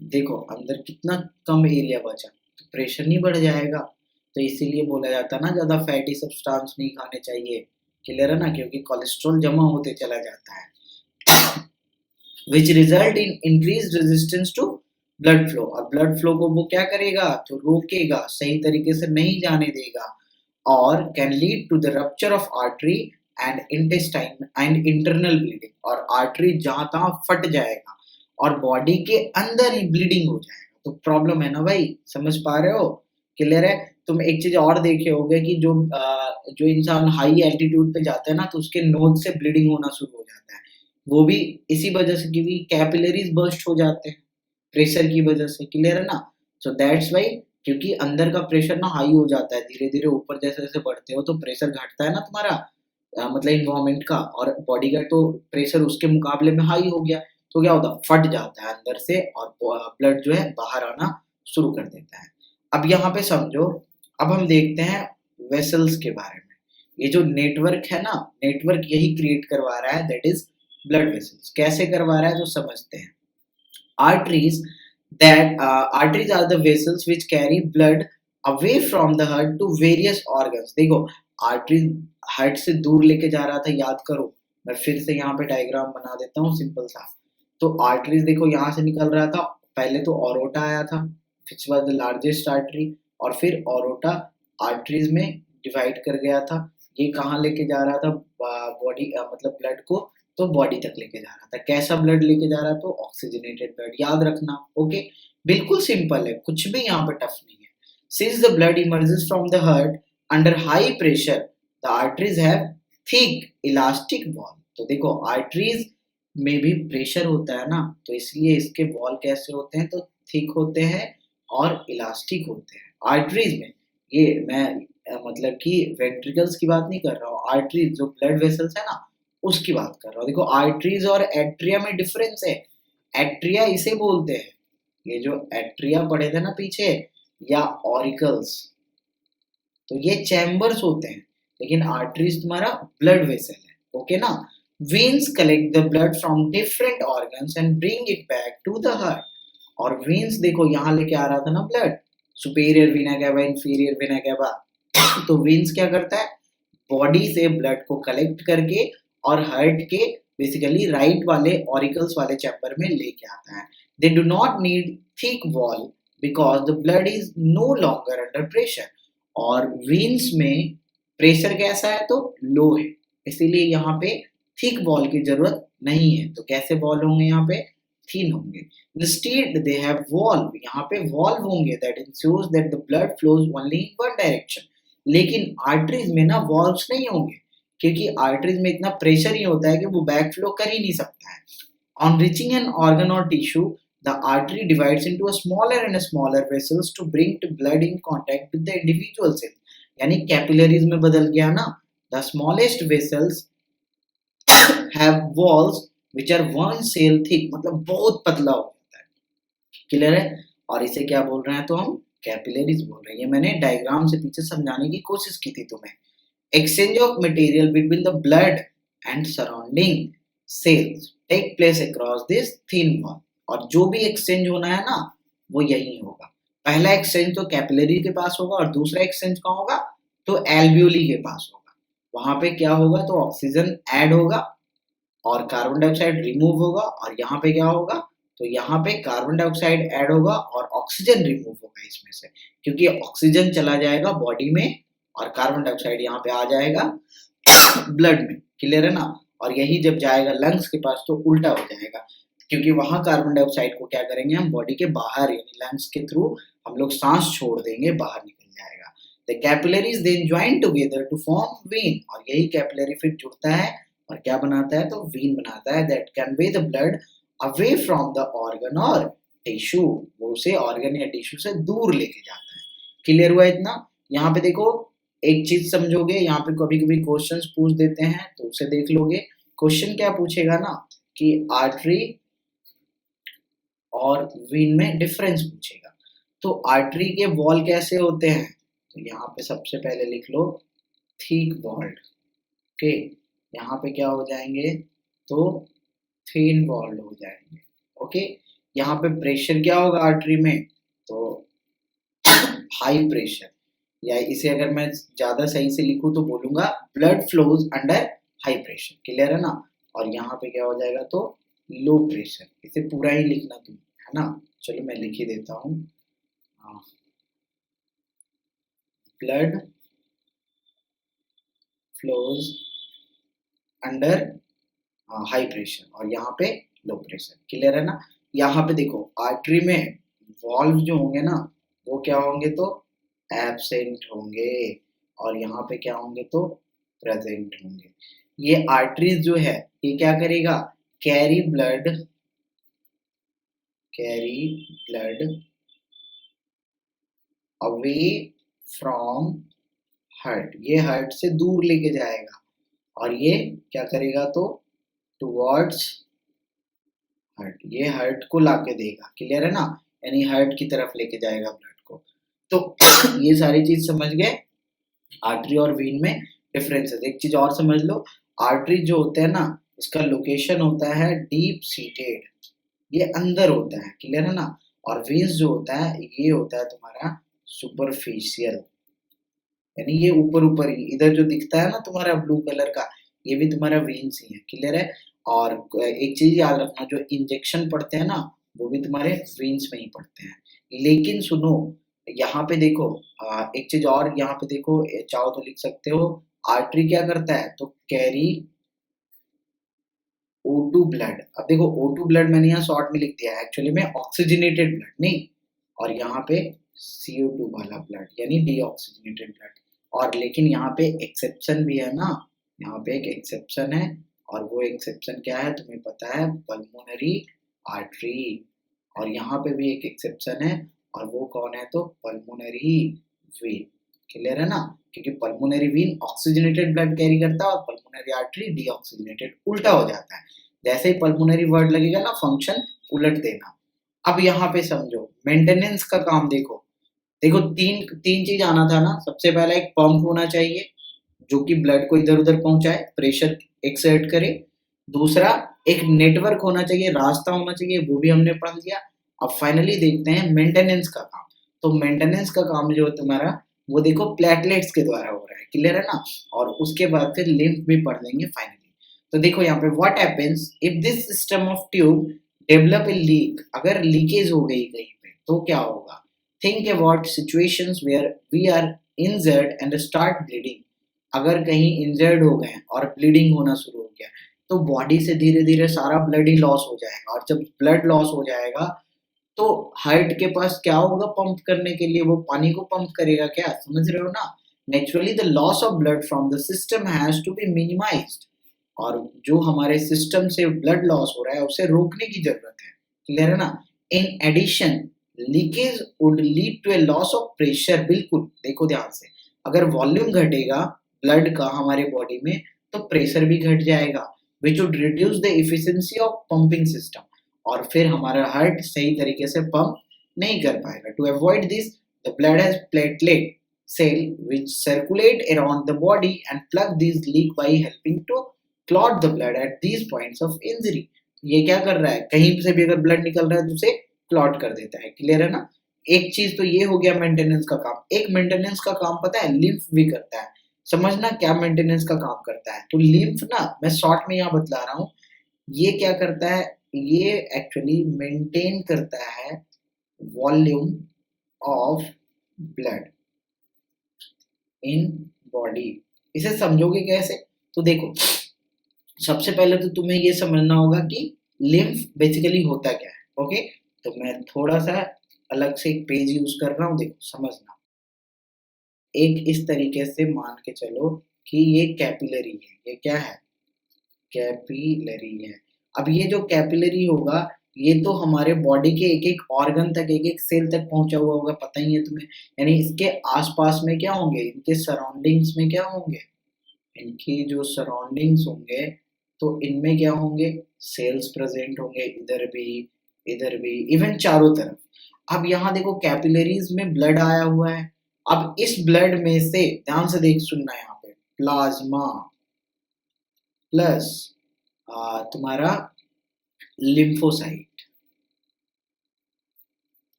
देखो अंदर कितना कम एरिया बचा, तो प्रेशर नहीं बढ़ जाएगा। तो इसीलिए बोला जाता है ना ज़्यादा फैटी सब्सटेंस नहीं खाने चाहिए, क्लियर है ना, क्योंकि कोलेस्ट्रॉल जमा होते चला जाता है which result in increase resistance to blood flow. और ब्लड फ्लो को वो क्या करेगा, तो रोकेगा, सही तरीके से नहीं जाने देगा और can lead to the rupture of artery and intestine and internal bleeding. और आर्टरी जहां तहां फट जाएगा और बॉडी के अंदर ही ब्लीडिंग हो जाएगा। तो प्रॉब्लम है ना भाई, समझ पा रहे हो, क्लियर है। तुम एक चीज और देखे होगे कि जो इंसान हाई एल्टीट्यूड पे जाता है ना तो उसके नोज से ब्लीडिंग होना शुरू हो जाता है, वो भी इसी वजह से क्योंकि कैपिलरीज बर्स्ट हो जाते हैं प्रेशर की वजह से, क्लियर है ना। सो दैट्स वाई, क्योंकि अंदर का प्रेशर ना हाई हो जाता है, धीरे धीरे ऊपर जैसे जैसे बढ़ते हो तो प्रेशर घटता है ना तुम्हारा, मतलब इन्वायरमेंट का, और बॉडी का तो प्रेशर उसके मुकाबले में हाई हो गया, तो क्या होता है, फट जाता है अंदर से और ब्लड जो है बाहर आना शुरू कर देता है। अब यहाँ पे समझो, अब हम देखते हैं वेसल्स के बारे में। ये जो नेटवर्क है ना, नेटवर्क यही क्रिएट करवा रहा है, दैट इज ब्लड वेसल्स। कैसे करवा रहा है तो समझते हैं। arteries arteries are the vessels which carry blood away from the heart to various organs। देखो arteries हार्ट से दूर लेके जा रहा था, याद करो, मैं फिर से यहाँ पे डायग्राम बना देता हूँ सिंपल सा। तो आर्टरीज देखो यहाँ से निकल रहा था, पहले तो ऑरोटा आया था which was the largest artery, और फिर ऑरोटा आर्टरीज में डिवाइड कर गया था। ये कहाँ लेके जा रहा था बॉडी मतलब ब्लड को, तो बॉडी तक लेके जा रहा था। कैसा ब्लड लेके जा रहा था, तो ऑक्सीजनेटेड ब्लड, याद रखना। ओके, बिल्कुल सिंपल है, कुछ भी यहाँ पे टफ नहीं है। Since the blood emerges from the heart under high pressure the arteries have thick elastic wall. तो देखो आर्टरीज में भी प्रेशर होता है ना, तो इसलिए इसके वॉल कैसे होते हैं, तो थिक होते हैं और इलास्टिक होते हैं आर्टरीज में। ये मैं मतलब कि वेंट्रिकल्स की बात नहीं कर रहा हूँ, आर्टरीज जो ब्लड वेसल्स है ना उसकी बात कर रहा हूँ। देखो आर्टरीज और एट्रिया में डिफरेंस है। एट्रिया इसे बोलते हैं, ये जो एट्रिया पढ़े थे ना पीछे, या ऑरिकल्स, तो ये चैम्बर्स होते हैं, लेकिन आर्टरीज तुम्हारा ब्लड वेसल है। ओके ना। Veins collect the blood from different organs and bring it back to the heart. और वेन्स देखो यहाँ लेके आ रहा था ना blood, superior vena cava, inferior vena cava. तो वेन्स क्या करता है, बॉडी से ब्लड को कलेक्ट करके और हार्ट के बेसिकली राइट वाले ऑरिकल्स वाले चैम्बर में लेके आता है। They do not need thick wall because the blood is no longer under pressure. और वेन्स में प्रेशर कैसा है, तो लो है, इसीलिए यहाँ पे थिक वॉल की जरूरत नहीं है। तो कैसे वॉल होंगे, यहाँ पे थिन होंगे। इंस्टेड दे हैव वॉल्व, यहाँ पे वॉल्व होंगे that ensures that the blood flows only in one direction. लेकिन आर्टरीज में ना वॉल्व्स नहीं होंगे, क्योंकि आर्टरीज में इतना प्रेशर ही होता है कि वो बैक फ्लो कर ही नहीं सकता है। ऑन रीचिंग एन ऑर्गन और tissue the artery divides into a smaller and smaller vessels to bring the blood in contact with the individual cell. यानी कैपिलरीज में बदल गया ना। The smallest vessels have walls which are one cell thick, मतलब बहुत पतला हो जाता है, क्लियर है। और इसे क्या बोल रहे हैं, तो हम कैपिलरीज बोल रहे हैं। ये मैंने डायग्राम से पीछे समझाने की कोशिश की थी तुम्हें। Exchange of material between the blood and surrounding cells take place across this thin wall। और जो भी एक्सचेंज होना है ना वो यही होगा। पहला एक्सचेंज तो कैपिलरी के पास होगा और दूसरा एक्सचेंज कहाँ होगा, तो एल्वियोली के पास होगा। वहां पे क्या होगा, तो ऑक्सीजन ऐड होगा और कार्बन डाइऑक्साइड रिमूव होगा, और यहाँ पे क्या होगा, तो यहाँ पे कार्बन डाइऑक्साइड ऐड होगा और ऑक्सीजन रिमूव होगा इसमें से, क्योंकि ऑक्सीजन चला जाएगा बॉडी में और कार्बन डाइऑक्साइड यहाँ पे आ जाएगा ब्लड में। क्लियर है ना? और यही जब जाएगा लंग्स के पास तो उल्टा हो जाएगा, क्योंकि वहां कार्बन डाइऑक्साइड को क्या करेंगे हम बॉडी के बाहर यानी लंग्स के थ्रू हम लोग सांस छोड़ देंगे, बाहर निकल जाएगा। The capillaries then join together to form vein, और यही कैपिलरी फिर जुड़ता है और क्या बनाता है तो वेन बनाता है that convey the blood away from the organ और टिश्यू, वो उसे ऑर्गन या टिश्यू से दूर लेके जाता है। क्लियर हुआ इतना? यहाँ पे देखो एक चीज समझोगे, यहाँ पे कभी कभी क्वेश्चंस पूछ देते हैं तो उसे देख लोगे। क्वेश्चन क्या पूछेगा ना कि आर्टरी और वेन में डिफरेंस पूछेगा। तो आर्टरी के वॉल कैसे होते हैं, तो यहाँ पे सबसे पहले लिख लो थिक वॉल्ड। ओके, यहाँ पे क्या हो जाएंगे तो थिन वॉल्ड हो जाएंगे। ओके, यहाँ पे प्रेशर क्या होगा आर्टरी में तो हाई प्रेशर, या इसे अगर मैं ज्यादा सही से लिखूं तो बोलूंगा blood flows under high pressure. Clear है ना? और यहाँ पे क्या हो जाएगा तो लो प्रेशर। इसे पूरा ही लिखना तुम, है ना? चलो मैं लिख ही देता हूँ। Blood flows under high pressure और यहाँ पे लो प्रेशर। क्लियर है ना? यहाँ पे देखो आर्टरी में वॉल्व जो होंगे ना वो क्या होंगे तो एब्सेंट होंगे और यहाँ पे क्या होंगे तो प्रेजेंट होंगे। ये आर्टरीज जो है ये क्या करेगा, carry blood away from heart, ये हार्ट से दूर लेके जाएगा और ये क्या करेगा तो टुवर्ड्स हार्ट, ये हार्ट को लाके देगा। क्लियर है ना? यानी हार्ट की तरफ लेके जाएगा ब्लड को। तो ये सारी चीज समझ गए आर्टरी और वेन में डिफरेंसेस। एक चीज और समझ लो, आर्टरी जो होता है ना इसका लोकेशन होता है डीप सीटेड, ये अंदर होता है। क्लियर है ना? और वेन्स जो होता है ये होता है तुम्हारा सुपरफिशियल, यानी ये ऊपर ऊपर ही, इधर जो दिखता है ना तुम्हारा ब्लू कलर का ये भी तुम्हारा वेन्स ही है। क्लियर है? और एक चीज याद रखना, जो इंजेक्शन पड़ते हैं ना वो भी तुम्हारे वेन्स में ही पड़ते हैं। लेकिन सुनो यहाँ पे देखो एक चीज और यहाँ पे देखो, चाहो तो लिख सकते हो आर्टरी क्या करता है तो कैरी O2 ब्लड। अब देखो O2 ब्लड मैंने यहाँ शॉर्ट में लिख दिया है, एक्चुअली में ऑक्सीजनेटेड ब्लड नहीं, और यहाँ पे CO2 वाला ब्लड यानी डीऑक्सीजनेटेड ब्लड। और लेकिन यहाँ पे एक्सेप्शन भी है ना, यहाँ पे एक एक्सेप्शन है और वो एक्सेप्शन क्या है तुम्हें पता है, पल्मोनरी आर्टरी। और यहाँ पे भी एक एक्सेप्शन है और वो कौन है तो पल्मोनरी वेन। क्लियर है ना? क्योंकि pulmonary vein oxygenated blood carry करता है और पल्मोनरी आर्टरी डीऑक्सीजनेटेड, उल्टा हो जाता है। जैसे ही पल्मोनरी वर्ड लगेगा ना फंक्शन उलट देना। अब यहाँ पे समझो मेंटेनेंस का काम देखो, देखो तीन चीज आना था ना। सबसे पहला एक पंप होना चाहिए जो कि ब्लड को इधर उधर पहुंचाए, प्रेशर एक्सर्ट करे। दूसरा एक नेटवर्क होना चाहिए, रास्ता होना चाहिए, वो भी हमने पढ़ लिया। अब फाइनली देखते हैं मेंटेनेंस का काम। तो मेंटेनेंस का काम जो है तुम्हारा वो देखो प्लेटलेट्स के द्वारा हो रहा है। क्लियर है ना? और उसके बाद फिर लिम्फ भी पढ़ लेंगे फाइनली। तो देखो यहाँ पे what happens if this system of tube develop a leak, अगर लीकेज हो गई कहीं पे तो क्या होगा। Think about situations where we are injured and start bleeding. अगर कहीं इंजर्ड हो गए और ब्लीडिंग होना शुरू हो गया तो बॉडी से धीरे धीरे सारा ब्लड ही लॉस हो जाएगा, और जब ब्लड लॉस हो जाएगा तो हार्ट के पास क्या होगा पंप करने के लिए, वो पानी को पंप करेगा। क्या समझ रहे हो ना? Naturally the loss of blood from the system has to be minimized, और जो हमारे सिस्टम से ब्लड लॉस हो रहा है उसे रोकने की जरूरत है। क्लियर है ना? In addition leakage would lead to a loss of pressure. बिल्कुल देखो ध्यान से, अगर वॉल्यूम घटेगा ब्लड का हमारे बॉडी में तो प्रेशर भी घट जाएगा, which would reduce the efficiency of pumping system, और फिर हमारा हार्ट सही तरीके से पंप नहीं कर पाएगा। To avoid this the blood has platelet cell which circulate around the body and plug this leak by helping to clot the blood at these points of injury. ये क्या कर रहा है, कहीं से भी अगर ब्लड निकल रहा है तो उसे क्लॉट कर देता है। क्लियर है ना? एक चीज तो ये हो गया मेंटेनेंस का काम। एक मेंटेनेंस का काम पता है लिम्फ भी करता है। समझना क्या मेंटेनेंस का काम करता है। तो लिम्फ ना मैं शॉर्ट में यहाँ बतला रहा हूँ, ये क्या करता है ये एक्चुअली मेंटेन करता है volume of blood in body. इसे समझोगे कैसे? तो देखो, सबसे पहले तो तुम्हें ये समझना होगा कि लिम्फ बेसिकली होता क्या है। ओके, तो मैं थोड़ा सा अलग से एक पेज यूज कर रहा हूँ, देखो समझना। एक इस तरीके से मान के चलो कि ये कैपिलरी है, ये क्या है? कैपिलरी है। अब ये जो कैपिलरी होगा, ये तो हमारे बॉडी के एक एक ऑर्गन तक, एक एक सेल तक पहुंचा हुआ होगा, पता ही है तुम्हें। यानी इसके आसपास में क्या होंगे, इनके सराउंडिंग्स में क्या होंगे, इनकी जो सराउंडिंग्स होंगे तो इनमें क्या होंगे, सेल्स प्रेजेंट होंगे, इधर भी, इवन चारों तरफ। अब यहाँ देखो कैपिलरीज में ब्लड आया हुआ है। अब इस ब्लड में से ध्यान से देख सुनना है, यहाँ पे प्लाज्मा प्लस तुम्हारा लिम्फोसाइट।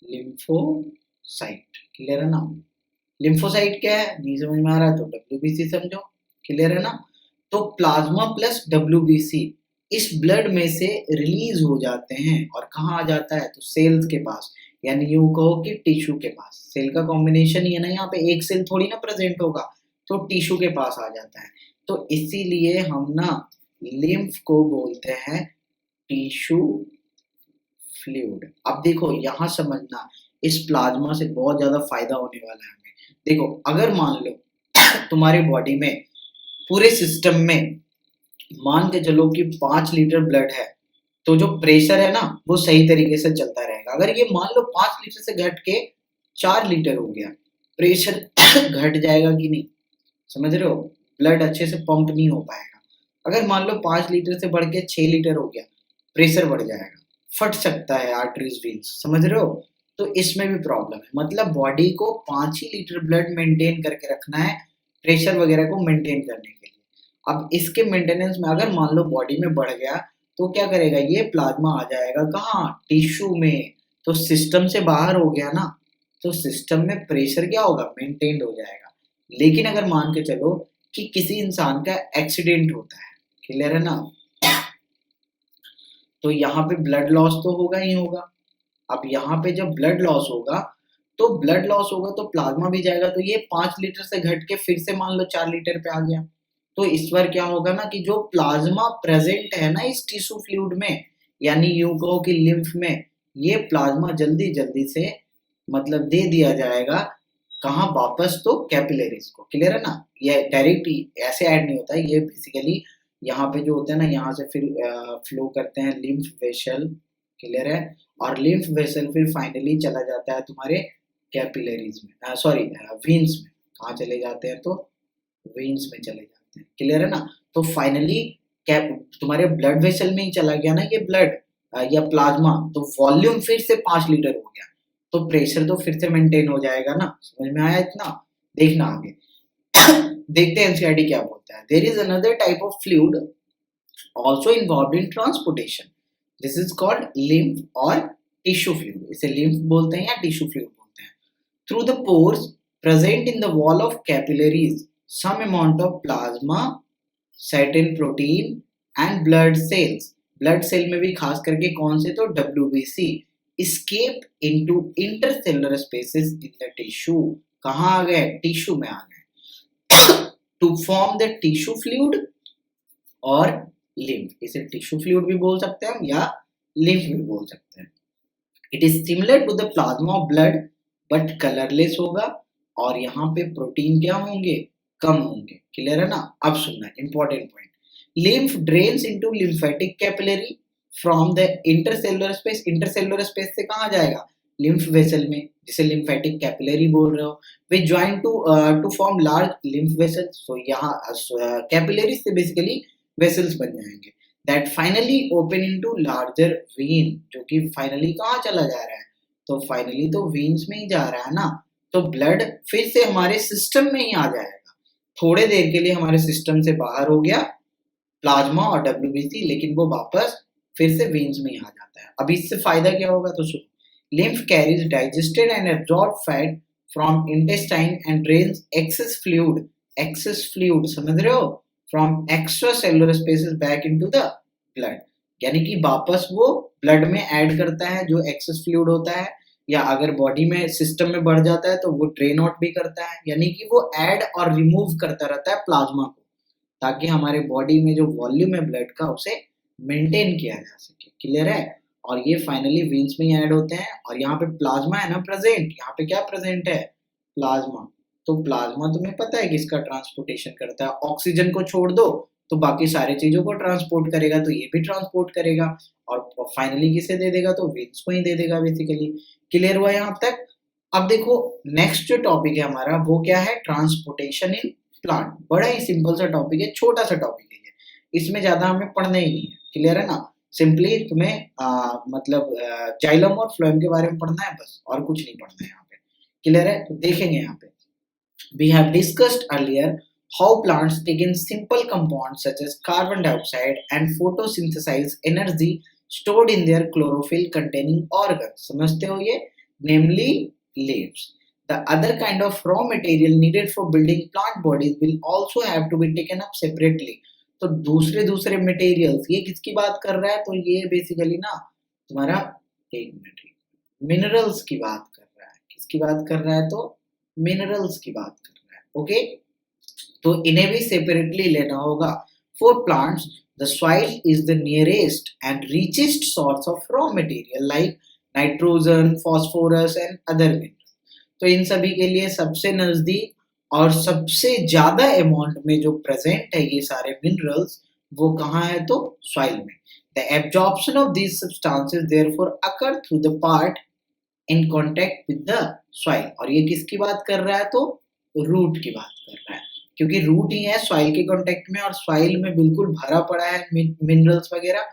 लिम्फोसाइट क्लियर है ना? लिम्फोसाइट क्या है, नहीं समझ में आ रहा है तो डब्ल्यूबीसी समझो, क्लियर है ना? तो प्लाज्मा प्लस डब्ल्यूबीसी इस ब्लड में से रिलीज हो जाते हैं और कहाँ आ जाता है, तो सेल्स के पास, यानी यूं कहो कि टिश्यू के पास। सेल का कॉम्बिनेशन ही है ना, यहाँ पे एक सेल थोड़ी ना प्रेजेंट होगा, तो टिश्यू के पास आ जाता है। तो इसीलिए हम ना लिम्फ को बोलते हैं टिश्यू फ्लूइड। अब देखो यहाँ समझना, इस प्लाज्मा से बहुत ज्यादा फायदा होने वाला है हमें। देखो अगर मान लो तुम्हारे बॉडी में पूरे सिस्टम में मान के चलो कि 5 लीटर ब्लड है, तो जो प्रेशर है ना वो सही तरीके से चलता रहेगा। अगर ये मान लो 5 लीटर से घट के 4 लीटर हो गया, प्रेशर घट जाएगा कि नहीं, समझ रहे हो? ब्लड अच्छे से पंप नहीं हो पाएगा। अगर मान लो 5 लीटर से बढ़ के 6 लीटर हो गया, प्रेशर बढ़ जाएगा, फट सकता है आर्टरीज वेन्स, समझ रहे हो? तो इसमें भी प्रॉब्लम है। मतलब बॉडी को 5 ही लीटर ब्लड मेंटेन करके रखना है, प्रेशर वगैरह को मेंटेन करने के लिए। अब इसके मेंटेनेंस में अगर मान लो बॉडी में बढ़ गया, तो क्या करेगा, ये प्लाज्मा आ जाएगा कहाँ, टिश्यू में। तो सिस्टम से बाहर हो गया ना, तो सिस्टम में प्रेशर क्या होगा, मेंटेन हो जाएगा। लेकिन अगर मान के चलो कि किसी इंसान का एक्सीडेंट होता है, क्लियर है ना, तो यहाँ पे ब्लड लॉस तो होगा ही होगा। अब यहाँ पे जब ब्लड लॉस होगा, तो प्लाज्मा भी जाएगा, तो ये 5 लीटर से घट के फिर से मान लो 4 लीटर पे आ गया। तो इस बार क्या होगा ना कि जो प्लाज्मा प्रेजेंट है ना इस टिश्यू फ्लूइड में, यानी यूं कहो कि लिम्फ में, ये प्लाज्मा जल्दी जल्दी से मतलब दे दिया जाएगा कहाँ, वापस तो कैपिलरीज को, क्लियर है ना? ये डायरेक्ट ऐसे ऐड नहीं होता है, ये बेसिकली यहाँ पे जो होता है ना, यहाँ से फिर फ्लो करते हैं लिम्फ वेसल, क्लियर है? और लिम्फ वेसल फिर फाइनली चला जाता है तुम्हारे कैपिलरीज में, सॉरी वेन्स में। कहाँ चले जाते हैं, तो वेन्स में चले जाते हैं, क्लियर है ना? तो फाइनली कैप तुम्हारे ब्लड वेसल में ही चला गया ना ये ब्लड या प्लाज्मा, तो वॉल्यूम फिर से 5 लीटर हो गया, तो प्रेशर तो फिर से मेंटेन हो जाएगा ना। समझ में आया इतना? देखना आगे। देखते हैं एनसीईआरटी क्या बोलता है। There is another type of fluid also involved in transportation. This is called lymph or tissue fluid. इसे lymph बोलते हैं या tissue fluid बोलते हैं। Through the pores present in the wall of capillaries, some amount of plasma, certain protein and blood cells. Blood cell में भी खास करके कौन से, तो WBC escape into intercellular spaces in the tissue. कहाँ आ गए, टिश्यू में आ गए। To form the tissue fluid और लिम्फ। इसे टिश्यू फ्लूइड भी बोल सकते हैं हम या लिम्फ भी बोल सकते हैं। It is similar to the plasma of blood but colourless होगा, और यहाँ पे प्रोटीन क्या होंगे, कम होंगे, क्लियर है ना? अब सुनना important point. Lymph drains into lymphatic capillary from the intercellular space. Intercellular space से कहाँ जाएगा, लिम्फ वेसल में, जिसे लिम्फेटिक कैपिलरी बोल रहे हो। वे join to form large lymph vessel. So यहाँ कैपिलरी से बेसिकली वेसल्स बन जाएंगे that finally open into larger vein, जो कि फाइनली कहाँ चला जा रहा है, तो फाइनली तो वेन्स में ही जा रहा है ना। तो ब्लड फिर से हमारे सिस्टम में ही आ जाएगा। थोड़े देर के लिए हमारे सिस्टम से बाहर हो गया प्लाज्मा और डब्ल्यूबीसी, लेकिन वो वापस फिर से वेन्स में ही आ जाता है। अब इससे फायदा क्या होगा, तो सुनो। Lymph carries digested and absorb fat from intestine and drains access fluid, समझ रहे हो, from extracellular spaces back into the blood. यानी कि वापस वो ब्लड में ऐड करता है जो एक्सेस फ्लूइड होता है, या अगर बॉडी में सिस्टम में बढ़ जाता है तो वो ड्रेन आउट भी करता है, यानी कि वो ऐड और रिमूव करता रहता है प्लाज्मा को, ताकि हमारे बॉडी में जो वॉल्यूम है ब्लड का उसे मेंटेन किया जा सके। क्लियर है? और ये फाइनली वेन्स में ही ऐड होते हैं, और यहाँ पे प्लाज्मा है ना प्रेजेंट, यहाँ पे क्या प्रेजेंट है? प्लाज्मा। तो प्लाज्मा तुम्हें पता है किसका ट्रांसपोर्टेशन करता है? ऑक्सीजन को छोड़ दो तो बाकी सारी चीजों को ट्रांसपोर्ट करेगा, तो ये भी ट्रांसपोर्ट करेगा, और फाइनली किसे दे देगा? तो वेन्स को ही दे देगा बेसिकली। क्लियर हुआ यहाँ तक? अब देखो नेक्स्ट जो टॉपिक है हमारा वो क्या है? Transportation in plant. बड़ा ही सिंपल सा टॉपिक है, छोटा सा टॉपिक है ये, इसमें ज्यादा हमें पढ़ना ही नहीं है। क्लियर है ना? सिंपली तुम्हें मतलब जाइलम और फ्लोएम के बारे में पढ़ना है बस, और कुछ नहीं पढ़ना है यहाँ पे। क्लियर है? तो देखेंगे यहाँ पे, we have discussed earlier how plants take in simple compounds such as carbon dioxide and photosynthesize energy stored in their chlorophyll containing organs. समझते हो ये? Namely leaves. The other kind of raw material needed for building plant bodies will also have to be taken up separately. तो दूसरे दूसरे materials, ये किसकी बात कर रहा है? तो ये basically ना तुम्हारा, एक मिनट, मिनरल्स की बात कर रहा है। किसकी बात कर रहा है? तो मिनरल्स की बात कर रहा है। ओके, तो इन्हें भी सेपरेटली लेना होगा। For plants the soil is the nearest and richest source of raw material like nitrogen, phosphorus and other minerals. तो इन सभी के लिए सबसे नजदीक और सबसे ज्यादा अमाउंट में जो प्रेजेंट है ये सारे मिनरल्स, वो कहाँ है? तो सॉइल में। The absorption of these substances therefore occur through the part in contact with the soil. और ये किसकी बात कर रहा है? तो रूट की बात कर रहा है, क्योंकि रूट ही है सॉइल के कॉन्टेक्ट में, और सॉइल में बिल्कुल भरा पड़ा है मिनरल्स वगैरह,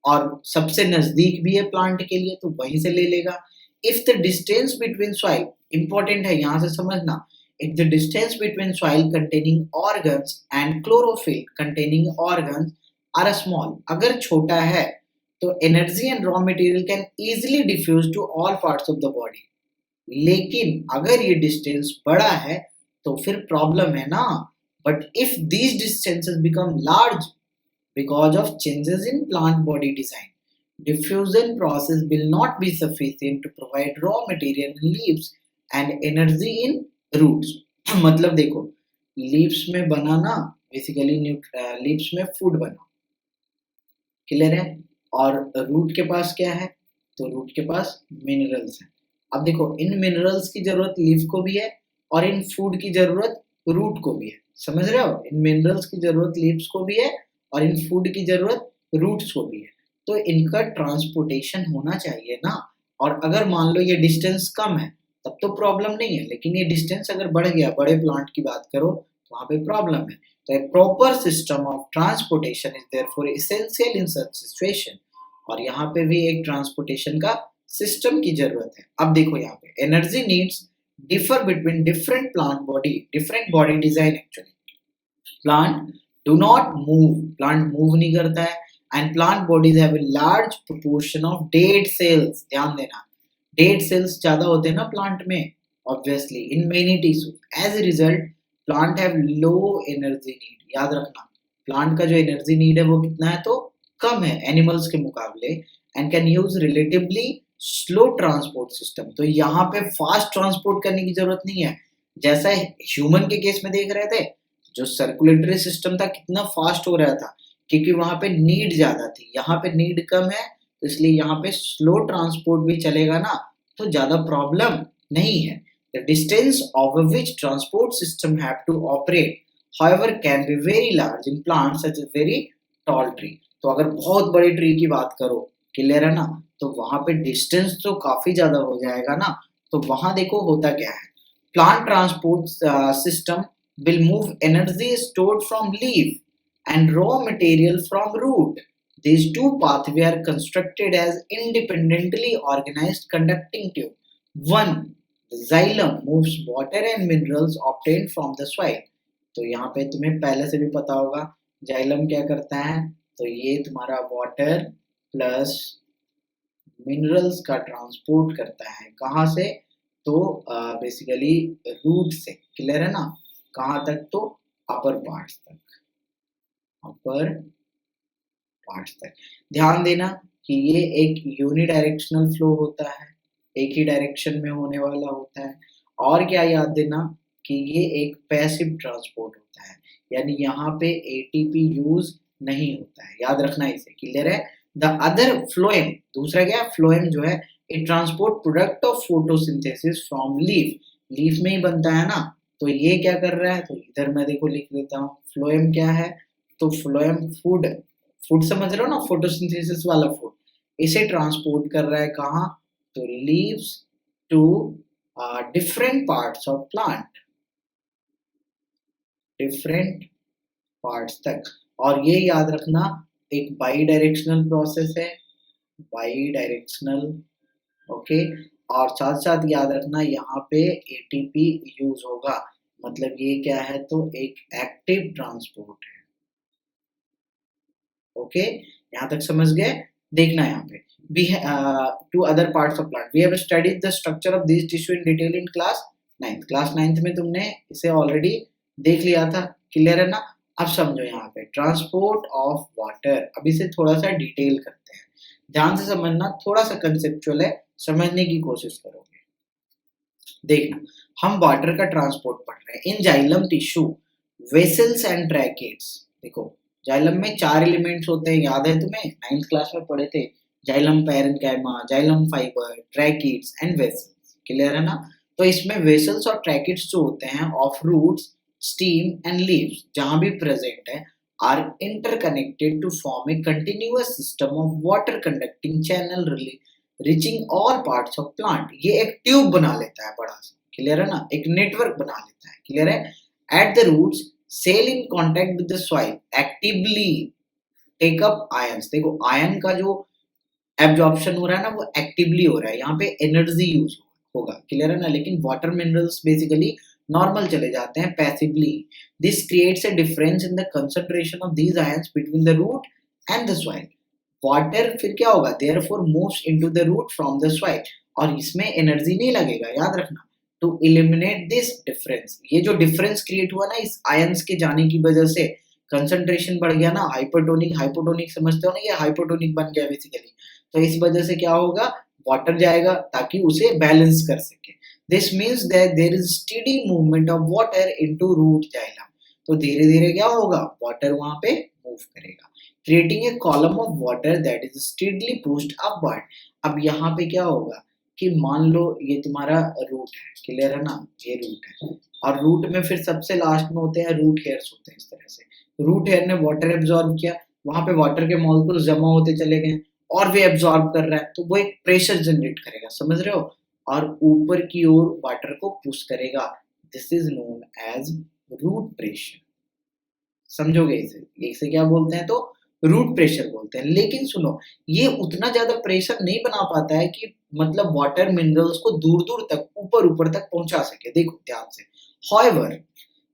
और सबसे नजदीक भी है प्लांट के लिए, तो वहीं से ले लेगा। If the distance between soil, important है यहां से समझना, if the distance between soil containing organs and chlorophyll containing organs are small, अगर छोटा है तो energy and raw material can easily diffuse to all parts of the body. लेकिन अगर ये डिस्टेंस बड़ा है तो फिर प्रॉब्लम है ना। But if these distances become large because of changes in plant body design, diffusion process will not be sufficient to provide raw material in leaves and energy in roots. मतलब देखो, leaves में बना ना basically leaves में food बना, clear है? और root के पास क्या है? तो रूट के पास मिनरल्स हैं। अब देखो, इन मिनरल्स की जरूरत लीफ को भी है, और इन फूड की जरूरत रूट को भी है। समझ रहे हो? इन मिनरल्स की जरूरत लीव्स को भी है, और इन फूड की जरूरत रूट्स को भी है। तो इनका ट्रांसपोर्टेशन होना चाहिए ना। और अगर मान लो ये डिस्टेंस कम है तब तो प्रॉब्लम नहीं है, लेकिन ये डिस्टेंस अगर बढ़ गया, बड़े प्लांट की बात करो, तो वहां पे प्रॉब्लम है। तो a proper system of transportation is therefore essential in such situation। और यहाँ पे भी एक ट्रांसपोर्टेशन का सिस्टम की जरूरत है। अब देखो यहाँ पे energy needs differ between different plant body, different body design. Actually plant do not move, plant move नहीं करता है, and plant bodies have a large proportion of dead cells. ध्यान देना, डेड सेल्स ज्यादा होते हैं ना प्लांट में, obviously in many tissues. As a result plant have low energy need. याद रखना, प्लांट का जो एनर्जी नीड है वो कितना है? तो कम है एनिमल्स के मुकाबले, and can use relatively slow transport system. तो यहाँ पे फास्ट ट्रांसपोर्ट करने की जरूरत नहीं है, जैसा ह्यूमन के केस में देख रहे थे, जो सर्कुलेटरी सिस्टम था कितना फास्ट हो रहा था, क्योंकि वहां पे नीड ज्यादा थी। यहाँ पे नीड कम है, तो इसलिए यहाँ पे स्लो ट्रांसपोर्ट भी चलेगा ना, तो ज्यादा प्रॉब्लम नहीं है। The distance over which transport system have to operate, however, can be very large in plants such as very tall tree। तो अगर बहुत बड़ी ट्री की बात करो, क्लियर है ना, तो वहां पे डिस्टेंस तो काफी ज्यादा हो जाएगा ना। तो वहां देखो होता क्या है, plant transport system will move energy stored from leaf and raw material from root। These two pathways are constructed as independently organized conducting tube. One, the xylem moves water and minerals obtained from the soil। तो यहाँ पे तुम्हें पहले से भी पता होगा xylem क्या करता है, तो ये तुम्हारा वाटर प्लस मिनरल्स का ट्रांसपोर्ट करता है। कहाँ से? तो बेसिकली रूट से। क्लियर है ना? कहाँ तक? तो अपर पार्ट्स तक, अपर पार्ट्स तक। ध्यान देना कि ये एक यूनिडायरेक्शनल फ्लो होता है, एक ही डायरेक्शन में होने वाला होता है। और क्या याद देना कि ये एक पैसिव ट्रांसपोर्ट होता है, यानी यहाँ पे एटीपी यूज नहीं होता है, याद रखना इसे, क्लियर है। द अदर फ्लोएम, दूसरा क्या फ्लोएम जो है, a transport product of photosynthesis from leaf, leaf में ही बनता है ना, तो ये क्या कर रहा है, तो इधर मैं देखो लिख लेता हूँ, फ्लोएम क्या है, तो फ्लोएम फूड, फूड समझ रहे हो ना, फोटोसिंथेसिस वाला फूड, इसे ट्रांसपोर्ट कर रहा है कहाँ, तो leaves to different parts of plant, different parts तक। और ये याद रखना एक बाई डायरेक्शनल प्रोसेस है, बाई डायरेक्शनल, ओके। और साथ साथ याद रखना यहाँ पे एटीपी यूज होगा, मतलब ये क्या है, तो एक एक्टिव ट्रांसपोर्ट है, ओके। यहाँ तक समझ गए। देखना यहाँ पे to other parts of plant, we have studied the structure of this tissue in detail in class 9th, class 9th में तुमने इसे ऑलरेडी देख लिया था, क्लियर है ना। अब समझो यहाँ पे ट्रांसपोर्ट ऑफ वाटर, अब इसे थोड़ा सा डिटेल करते हैं, ध्यान से समझना, थोड़ा सा कंसेप्चुअल है, समझने की कोशिश करोगे। देखना, हम वाटर का ट्रांसपोर्ट पढ़ रहे हैं इन xylem tissue, vessels and tracheids. देखो जाइलम में 4 एलिमेंट्स होते हैं, याद है तुम्हें, 9th क्लास में पढ़े थे, xylem parenchyma, xylem fibre, tracheids and vessels, clear है ना। तो इसमें वेसल्स और ट्रैकेट्स जो होते हैं of roots, stem and leaves जहां भी प्रेजेंट है, are interconnected to form a continuous system of water conducting channel reaching all parts of plant. ये एक ट्यूब बना लेता है बड़ा सा, क्लियर है ना, एक नेटवर्क बना लेता है, क्लियर है। At the roots cell in contact with the soil, actively take up ions. देखो आयन का जो एब्जॉर्प्शन हो रहा है ना, वो एक्टिवली हो रहा है, यहाँ पे एनर्जी यूज होगा, क्लियर है ना। लेकिन वाटर मिनरल्स बेसिकली नॉर्मल चले जाते हैं, passively. This creates a difference in the concentration of these ions between the root and the soil. Water फिर क्या होगा, therefore moves into the root from the soil, और इसमें एनर्जी नहीं लगेगा, याद रखना। टू एलिमिनेट दिस डिफरेंस, ये जो डिफरेंस क्रिएट हुआ ना इस आयंस के जाने की वजह से, कंसंट्रेशन बढ़ गया ना, हाइपरटोनिक, हाइपोटोनिक समझते हो ना, ये हाइपोटोनिक बन गया बेसिकली, तो इस वजह से क्या होगा, वाटर जाएगा ताकि उसे बैलेंस कर सके। This means that there is steady movement of water into root xylem, तो धीरे धीरे क्या होगा, वाटर वहां पे मूव करेगा, creating a column of water that is steadily pushed upward. अब यहाँ पे क्या होगा कि मान लो ये तुम्हारा रूट है, क्लियर है ना, ये रूट है, और रूट में फिर सबसे लास्ट में होते हैं रूट हेयर्स होते हैं, इस तरह से रूट हेयर ने वाटर एब्जॉर्ब किया, वहां पे वाटर के मॉलिक्यूल्स जमा होते चले गए और वे एब्जॉर्ब कर रहा है, तो वो एक प्रेशर जनरेट करेगा, समझ रहे हो, और ऊपर की ओर वाटर को पुश करेगा। This is known as root pressure, समझोगे इसे क्या बोलते हैं, तो रूट प्रेशर बोलते हैं। लेकिन सुनो, ये उतना ज्यादा प्रेशर नहीं बना पाता है कि मतलब वाटर मिनरल्स को दूर दूर तक, ऊपर ऊपर तक पहुंचा सके। देखो ध्यान से, however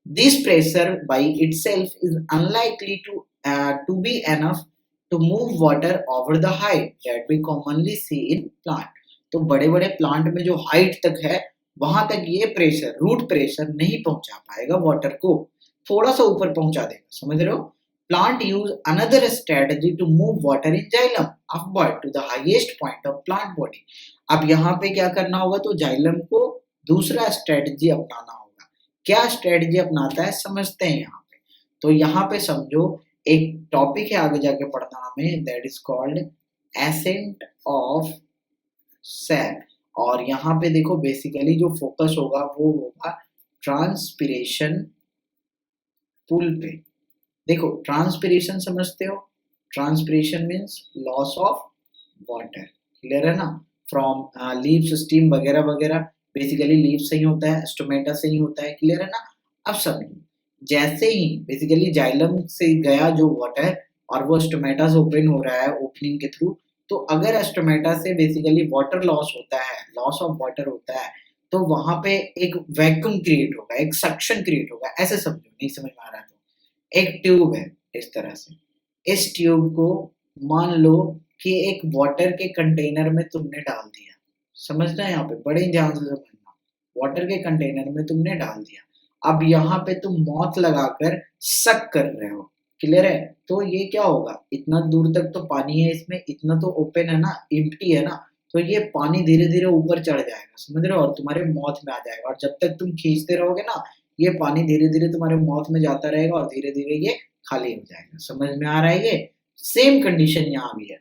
this pressure by itself is unlikely to be enough to move water over the height that we commonly see in plant। तो बड़े बड़े प्लांट में जो हाइट तक है, वहां तक ये प्रेशर, रूट प्रेशर नहीं पहुंचा पाएगा वाटर को, थोड़ा सा ऊपर पहुंचा देगा, समझ रहे हो। Plant use another strategy to move water in xylem upward to the highest point of plant body. अब यहाँ पे क्या करना होगा, तो जाइलम को दूसरा स्ट्रेटजी अपनाना होगा। क्या स्ट्रेटजी अपनाता है समझते हैं यहाँ पे। तो यहाँ पे समझो एक टॉपिक है आगे जाके पढ़ना हमें, that is called ascent of cell. और यहाँ पे देखो बेसिकली जो फोकस होगा वो होगा ट्रांसपिरेशन पुल पे। देखो ट्रांसपिरेशन समझते हो, transpiration means loss of water, clear है ना, फ्रॉम लीव्स, स्टीम वगैरह वगैरह, बेसिकली लीव से ही होता है, स्टोमेटा से ही होता है, क्लियर है ना। अब समझो, जैसे ही बेसिकली जाइलम से गया जो वाटर और वो स्टोमेटा से ओपन हो रहा है ओपनिंग के थ्रू, तो अगर स्टोमेटा से बेसिकली वाटर लॉस होता है, लॉस ऑफ वाटर होता है, तो वहां पे एक वैक्यूम क्रिएट होगा, एक सक्शन क्रिएट होगा, ऐसे समझो, नहीं समझ में आ रहा तो एक ट्यूब है इस तरह से, इस ट्यूब को मान लो कि एक वाटर के कंटेनर में तुमने डाल दिया, समझना है यहाँ पे बड़े ध्यान से समझना, वाटर के कंटेनर में तुमने डाल दिया। अब यहाँ पे तुम मौत लगाकर सक कर रहे हो, क्लियर है? तो ये क्या होगा, इतना दूर तक तो पानी है इसमें, इतना तो ओपन है ना, एम्प्टी है ना, तो ये पानी धीरे-धीरे ऊपर चढ़ जाएगा, समझ रहे हो? और तुम्हारे माउथ में आ जाएगा और जब तक तुम खींचते रहोगे ना, ये पानी धीरे-धीरे तुम्हारे माउथ में जाता रहेगा और धीरे-धीरे ये खाली हो जाएगा। समझ में आ रहा है ये? सेम कंडीशन यहाँ भी है।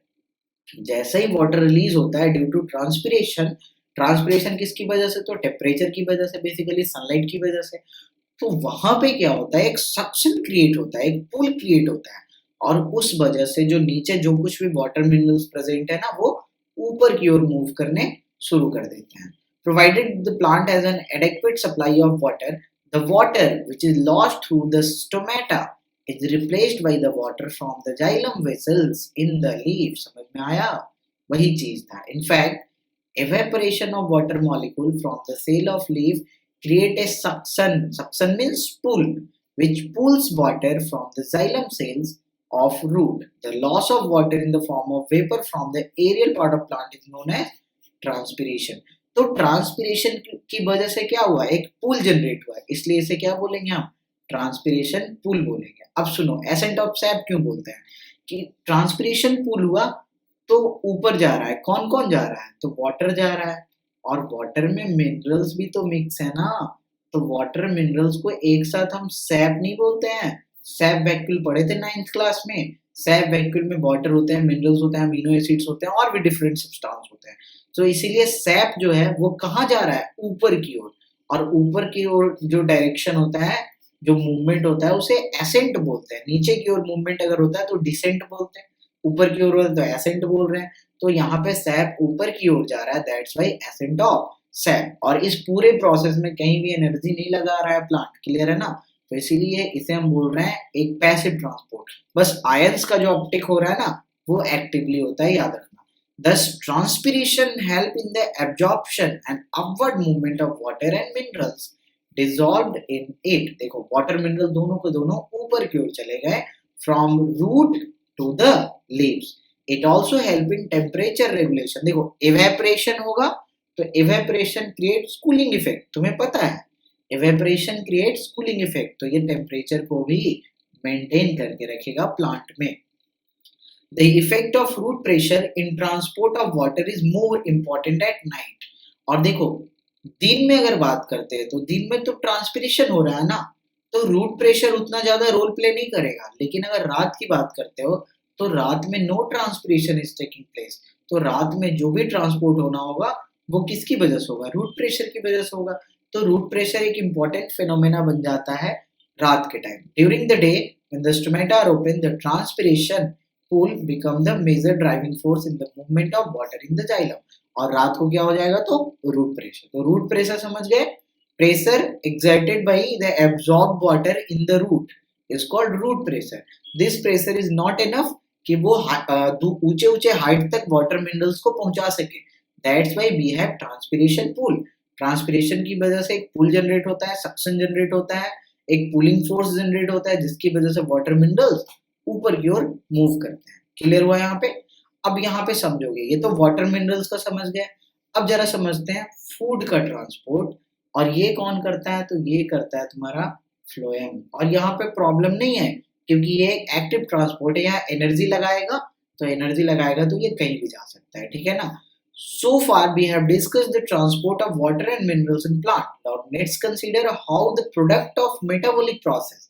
जैसे ही वाटर रिलीज होता है ड्यू टू ट्रांसपिरेशन, ट्रांसपिरेशन किसकी वजह से? तो टेम्परेचर की वजह से, बेसिकली सनलाइट की वजह से। तो वहां पे क्या होता है, एक सक्शन क्रिएट होता है, एक पुल क्रिएट होता है और उस वजह से जो नीचे जो कुछ भी वाटर मिनरल्स प्रेजेंट है ना, वो ऊपर की ओर मूव करने शुरू कर देते हैं। Provided the plant has an adequate supply of water, the water which is lost through the stomata is replaced by the water from the xylem vessels in the leaf। समझ में आया? वही चीज था। In fact, evaporation of water molecule from the cell of leaf create a suction, suction means pull, which pulls water from the xylem cells of root। The loss of water in the form of vapor from the aerial part of plant is known as transpiration। तो transpiration की वजह से क्या हुआ, एक पुल generate हुआ, इसलिए इसे क्या बोलेंगे हम, ट्रांसपिरेशन पुल बोलेंगे। अब सुनो, एसेंट ऑफ सैप क्यों बोलते हैं कि ट्रांसपिरेशन पुल हुआ तो ऊपर जा रहा है, कौन कौन जा रहा है, तो वाटर जा रहा है और वाटर में मिनरल्स भी तो मिक्स है ना, तो वाटर मिनरल्स को एक साथ हम सैप नहीं बोलते हैं। सैप वैक्यूल पढ़े थे 9th क्लास में, सैप वैक्यूल में वाटर होते हैं, मिनरल्स होते हैं, अमीनो एसिड्स होते हैं और भी डिफरेंट सब्सटेंस होते हैं। तो इसीलिए सैप जो है वो कहाँ जा रहा है, ऊपर की ओर, और ऊपर की ओर जो डायरेक्शन होता है, जो मूवमेंट होता है उसे एसेंट बोलते हैं। नीचे की ओर मूवमेंट अगर होता है तो डिसेंट बोलते हैं, ऊपर की ओर होता है तो एसेंट बोल रहे हैं। तो यहाँ पे सैप ऊपर की ओर जा रहा है, that's why ascent of SAP. और इस पूरे प्रोसेस में कहीं भी एनर्जी नहीं लगा रहा है प्लांट, क्लियर है ना? तो इसीलिए इसे हम बोल रहे हैं एक पैसिव ट्रांसपोर्ट। बस आयंस का जो अपटिक हो रहा है ना, वो एक्टिवली होता है, याद रखना। Thus, transpiration help in the absorption and upward movement of water and minerals dissolved in it। देखो वाटर मिनरल दोनों के दोनों ऊपर की ओर चले गए from root to the leaves। It also help in temperature regulation। देखो evaporation होगा तो evaporation creates cooling effect, तुम्हें पता है evaporation creates cooling effect, तो ये टेम्परेचर को भी मेंटेन करके रखेगा प्लांट में। The effect of root pressure in transport of water is more important at night। और देखो दिन में अगर बात करते हैं तो दिन में तो ट्रांसपिरेशन हो रहा है ना, तो रूट प्रेशर उतना ज्यादा रोल प्ले नहीं करेगा। लेकिन अगर रात की बात करते हो तो रात में no transpiration is taking place, तो रात में जो भी ट्रांसपोर्ट होना होगा वो किसकी वजह से होगा, रूट प्रेशर की वजह से होगा। तो रूट प्रेशर एक इम्पॉर्टेंट फिनोमेना बन जाता है रात के time. During the day when the stomata are open, the transpiration pull become the major driving force in the movement of water in the xylem. और रात को क्या हो जाएगा, तो रूट प्रेशर। तो रूट प्रेशर समझ गए, pressure exerted by the absorbed water in the root is called root pressure। this pressure is not enough कि वो ऊंचे ऊंचे हाइट तक वाटर मिनरल्स को पहुंचा सके, that's why we have transpiration pull. Transpiration की वजह से एक पुल जनरेट होता है, सक्शन जनरेट होता है, एक पुलिंग फोर्स जनरेट होता है जिसकी वजह से वाटर मिनरल्स ऊपर की ओर मूव करते हैं। क्लियर हुआ यहाँ पे? अब यहाँ पे समझोगे, ये तो वाटर मिनरल्स का समझ गए। अब जरा समझते हैं फूड का ट्रांसपोर्ट, और ये कौन करता है, तो ये करता है तुम्हारा फ्लोएम। और यहाँ पे प्रॉब्लम नहीं है क्योंकि ये एक्टिव ट्रांसपोर्ट है, यहाँ एनर्जी लगाएगा, तो एनर्जी लगाएगा तो ये कहीं भी जा सकता है, ठीक है ना? So far we have discussed the transport of water and minerals in plant। Now let's consider how the product of metabolic process,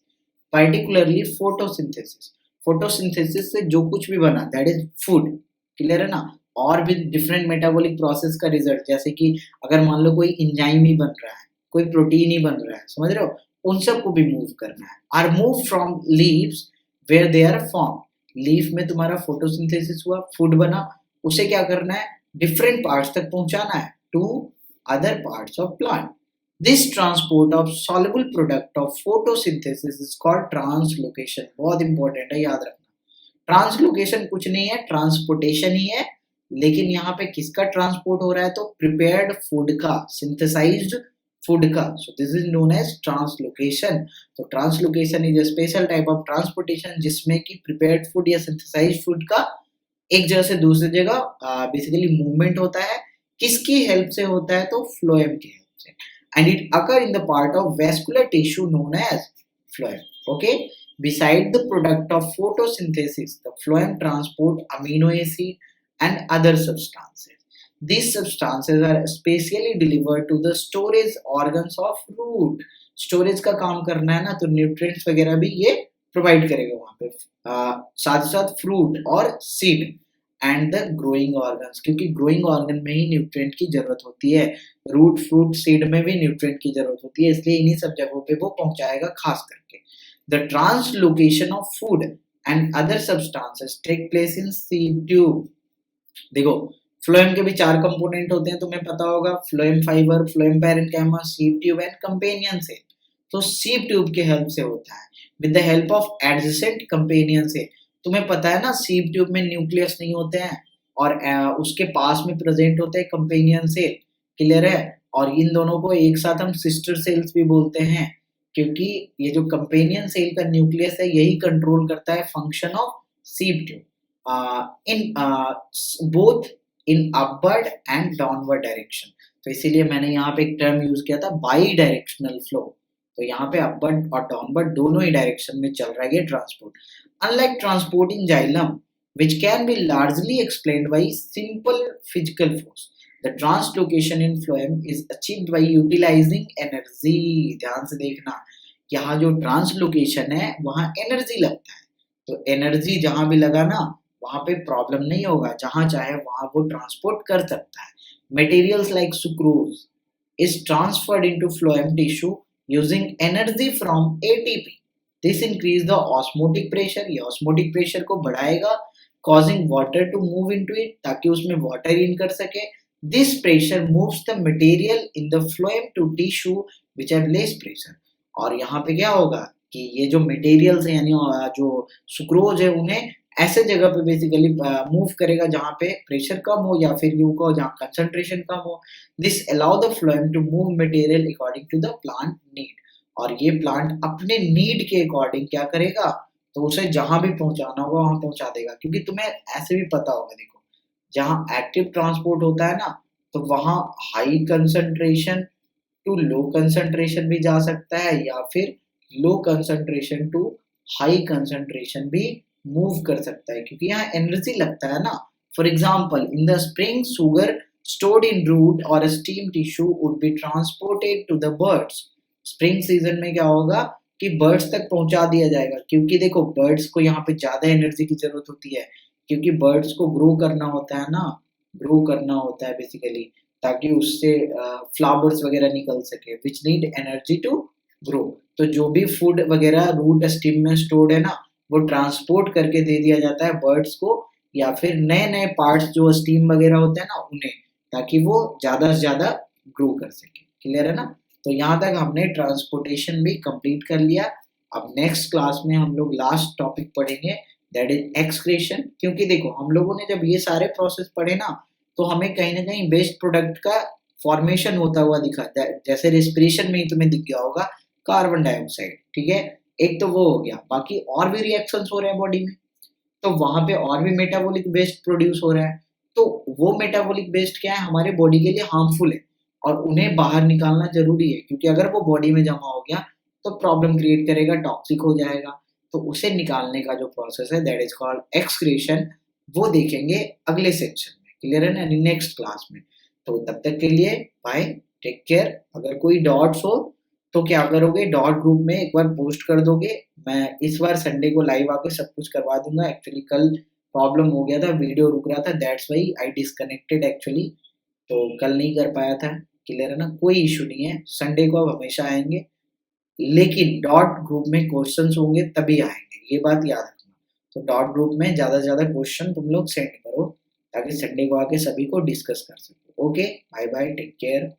particularly photosynthesis। photosynthesis से जो कुछ भी बना, that is food, क्लियर है ना? और भी डिफरेंट मेटाबॉलिक प्रोसेस का रिजल्ट, जैसे कि अगर मान लो कोई एंजाइम ही बन रहा है, कोई प्रोटीन ही बन रहा है, समझ रहे हो, उन सबको भी मूव करना है। Are move from leaves where they are form. Leaf में तुम्हारा फोटोसिंथेसिस हुआ, फूड बना, उसे क्या करना है, डिफरेंट पार्ट्स तक पहुंचाना है to other parts of plant. This transport of soluble product of photosynthesis is called translocation. बहुत इंपॉर्टेंट है, याद रखना। ट्रांसलोकेशन कुछ नहीं है, ट्रांसपोर्टेशन ही है, लेकिन यहाँ पे किसका ट्रांसपोर्ट हो रहा है, तो प्रिपेयर्ड फूड का, सिंथेसाइज्ड फूड का। So this is known as translocation. तो translocation is a special type of transportation जिसमें कि प्रिपेयर्ड फूड या सिंथेसाइज्ड फूड का एक जगह से दूसरी जगह बेसिकली मूवमेंट होता है। किसकी हेल्प से होता है, तो फ्लोएम की हेल्प से। And it occur in the part of vascular tissue known as phloem. Okay, Beside the product of photosynthesis, the phloem transport amino acid and other substances. These substances are specially delivered to the storage organs of root. Storage का काम करना है ना, तो nutrients वगैरह भी ये provide करेगा वहां पे, साथ ही साथ फ्रूट और seed and the growing organs, क्योंकि ग्रोइंग ऑर्गन में ही न्यूट्रिएंट की जरूरत होती है, रूट फ्रूट सीड में भी न्यूट्रिएंट की जरूरत होती है, इसलिए इन्हीं सब जगहों पे वो पहुंचाएगा खास करके। The translocation of food and other substances take place in seed tube. देखो फ्लोएम के भी 4 कंपोनेंट होते हैं, तुम्हें पता होगा, phloem fibre, phloem parenchyma, sieve tube and companion cell. तो सीव ट्यूब के हेल्प से होता है, with the help of adjacent companion cell. तुम्हें पता है ना सीव ट्यूब में न्यूक्लियस नहीं होते हैं और उसके पास में प्रेजेंट होते हैं कंपेनियन सेल, क्लियर है। और इन दोनों को एक साथ हम सिस्टर सेल्स भी बोलते हैं, क्योंकि ये जो कंपेनियन सेल का न्यूक्लियस है यही कंट्रोल करता है function of sieve tube in both in upward and downward direction. तो इसीलिए मैंने यहाँ पे एक टर्म यूज किया था बाई डायरेक्शनल फ्लो। तो यहाँ पे अपवर्ड और डाउनवर्ड दोनों ही डायरेक्शन में चल रहा है ये transport. Unlike transport in xylem which can be largely explained by simple physical force, the translocation in phloem is achieved by utilizing energy। ध्यान से देखना, यहाँ जो ट्रांसलोकेशन है वहां एनर्जी लगता है, तो एनर्जी जहां भी लगा ना वहां पे प्रॉब्लम नहीं होगा, जहां चाहे वहां वो ट्रांसपोर्ट कर सकता है। Materials like sucrose is transferred into phloem tissue using energy from ATP। This increase the osmotic pressure, ये osmotic pressure को बढ़ाएगा, causing water to move into it, ताकि उसमें water in कर सके। This pressure moves the material in the phloem to tissue which have less pressure। और यहाँ पे क्या होगा कि ये जो मटेरियल्स है यानी जो सुक्रोज है उन्हें ऐसे जगह पे बेसिकली मूव करेगा जहाँ पे प्रेशर कम हो या फिर यूं को जहाँ कंसंट्रेशन कम हो। This allow the phloem to move material according to the plant need. और ये प्लांट अपने नीड के अकॉर्डिंग क्या करेगा, तो उसे जहां भी पहुंचाना होगा वहां पहुंचा देगा। क्योंकि तुम्हें ऐसे भी पता होगा, देखो जहां एक्टिव ट्रांसपोर्ट होता है ना तो वहां high concentration to low concentration भी जा सकता है या फिर low concentration to high concentration भी मूव कर सकता है, क्योंकि यहाँ एनर्जी लगता है ना। For example in the spring sugar stored in root or a steam tissue would be transported to the birds। Spring season में क्या होगा कि बर्ड्स तक पहुंचा दिया जाएगा, क्योंकि देखो बर्ड्स को यहाँ पे ज्यादा एनर्जी की जरूरत होती है, क्योंकि बर्ड्स को ग्रो करना होता है ना, ग्रो करना होता है बेसिकली, ताकि उससे फ्लावर्स वगैरह निकल सके which need energy to grow. तो जो भी फूड वगैरह रूट स्टीम में स्टोर्ड है ना वो ट्रांसपोर्ट करके दे दिया जाता है बर्ड्स को, या फिर नए नए पार्ट्स जो स्टीम वगैरह होते हैं ना उन्हें, ताकि वो ज्यादा से ज्यादा ग्रो कर सके। क्लियर है ना। तो यहाँ तक हमने ट्रांसपोर्टेशन भी कंप्लीट कर लिया। अब नेक्स्ट क्लास में हम लोग लास्ट टॉपिक पढ़ेंगे, दैट इज एक्सक्रीशन। क्योंकि देखो हम लोगों ने जब ये सारे प्रोसेस पढ़े ना तो हमें कहीं ना कहीं वेस्ट प्रोडक्ट का फॉर्मेशन होता हुआ दिखा, जैसे रेस्पिरेशन में ही तुम्हें दिख गया होगा कार्बन डाइऑक्साइड, ठीक है, एक तो वो हो गया, बाकी और भी रिएक्शंस हो रहे हैं बॉडी में, तो वहां पे और भी मेटाबॉलिक वेस्ट प्रोड्यूस हो रहा है। तो वो मेटाबॉलिक वेस्ट क्या है, हमारे बॉडी के लिए हार्मफुल है और उन्हें बाहर निकालना जरूरी है, क्योंकि अगर वो बॉडी में जमा हो गया तो प्रॉब्लम क्रिएट करेगा, टॉक्सिक हो जाएगा। तो उसे निकालने का जो प्रोसेस है दैट इज कॉल्ड एक्सक्रीशन, वो देखेंगे अगले सेक्शन में। क्लियर है ना, नेक्स्ट क्लास में। तो तब तक के लिए बाय, टेक केयर। अगर कोई डॉट्स हो तो क्या करोगे, डॉट ग्रुप में एक बार पोस्ट कर दोगे, मैं इस बार संडे को लाइव आके सब कुछ करवा दूंगा। एक्चुअली कल प्रॉब्लम हो गया था, वीडियो रुक रहा था, that's why I disconnected actually, तो कल नहीं कर पाया था। क्लियर है ना, कोई इशू नहीं है, संडे को अब हमेशा आएंगे, लेकिन डॉट ग्रुप में क्वेश्चंस होंगे तभी आएंगे, ये बात याद रखना। तो डॉट ग्रुप में ज्यादा से ज्यादा क्वेश्चन तुम लोग सेंड करो ताकि संडे को आके सभी को डिस्कस कर सको। Okay, bye bye, take care.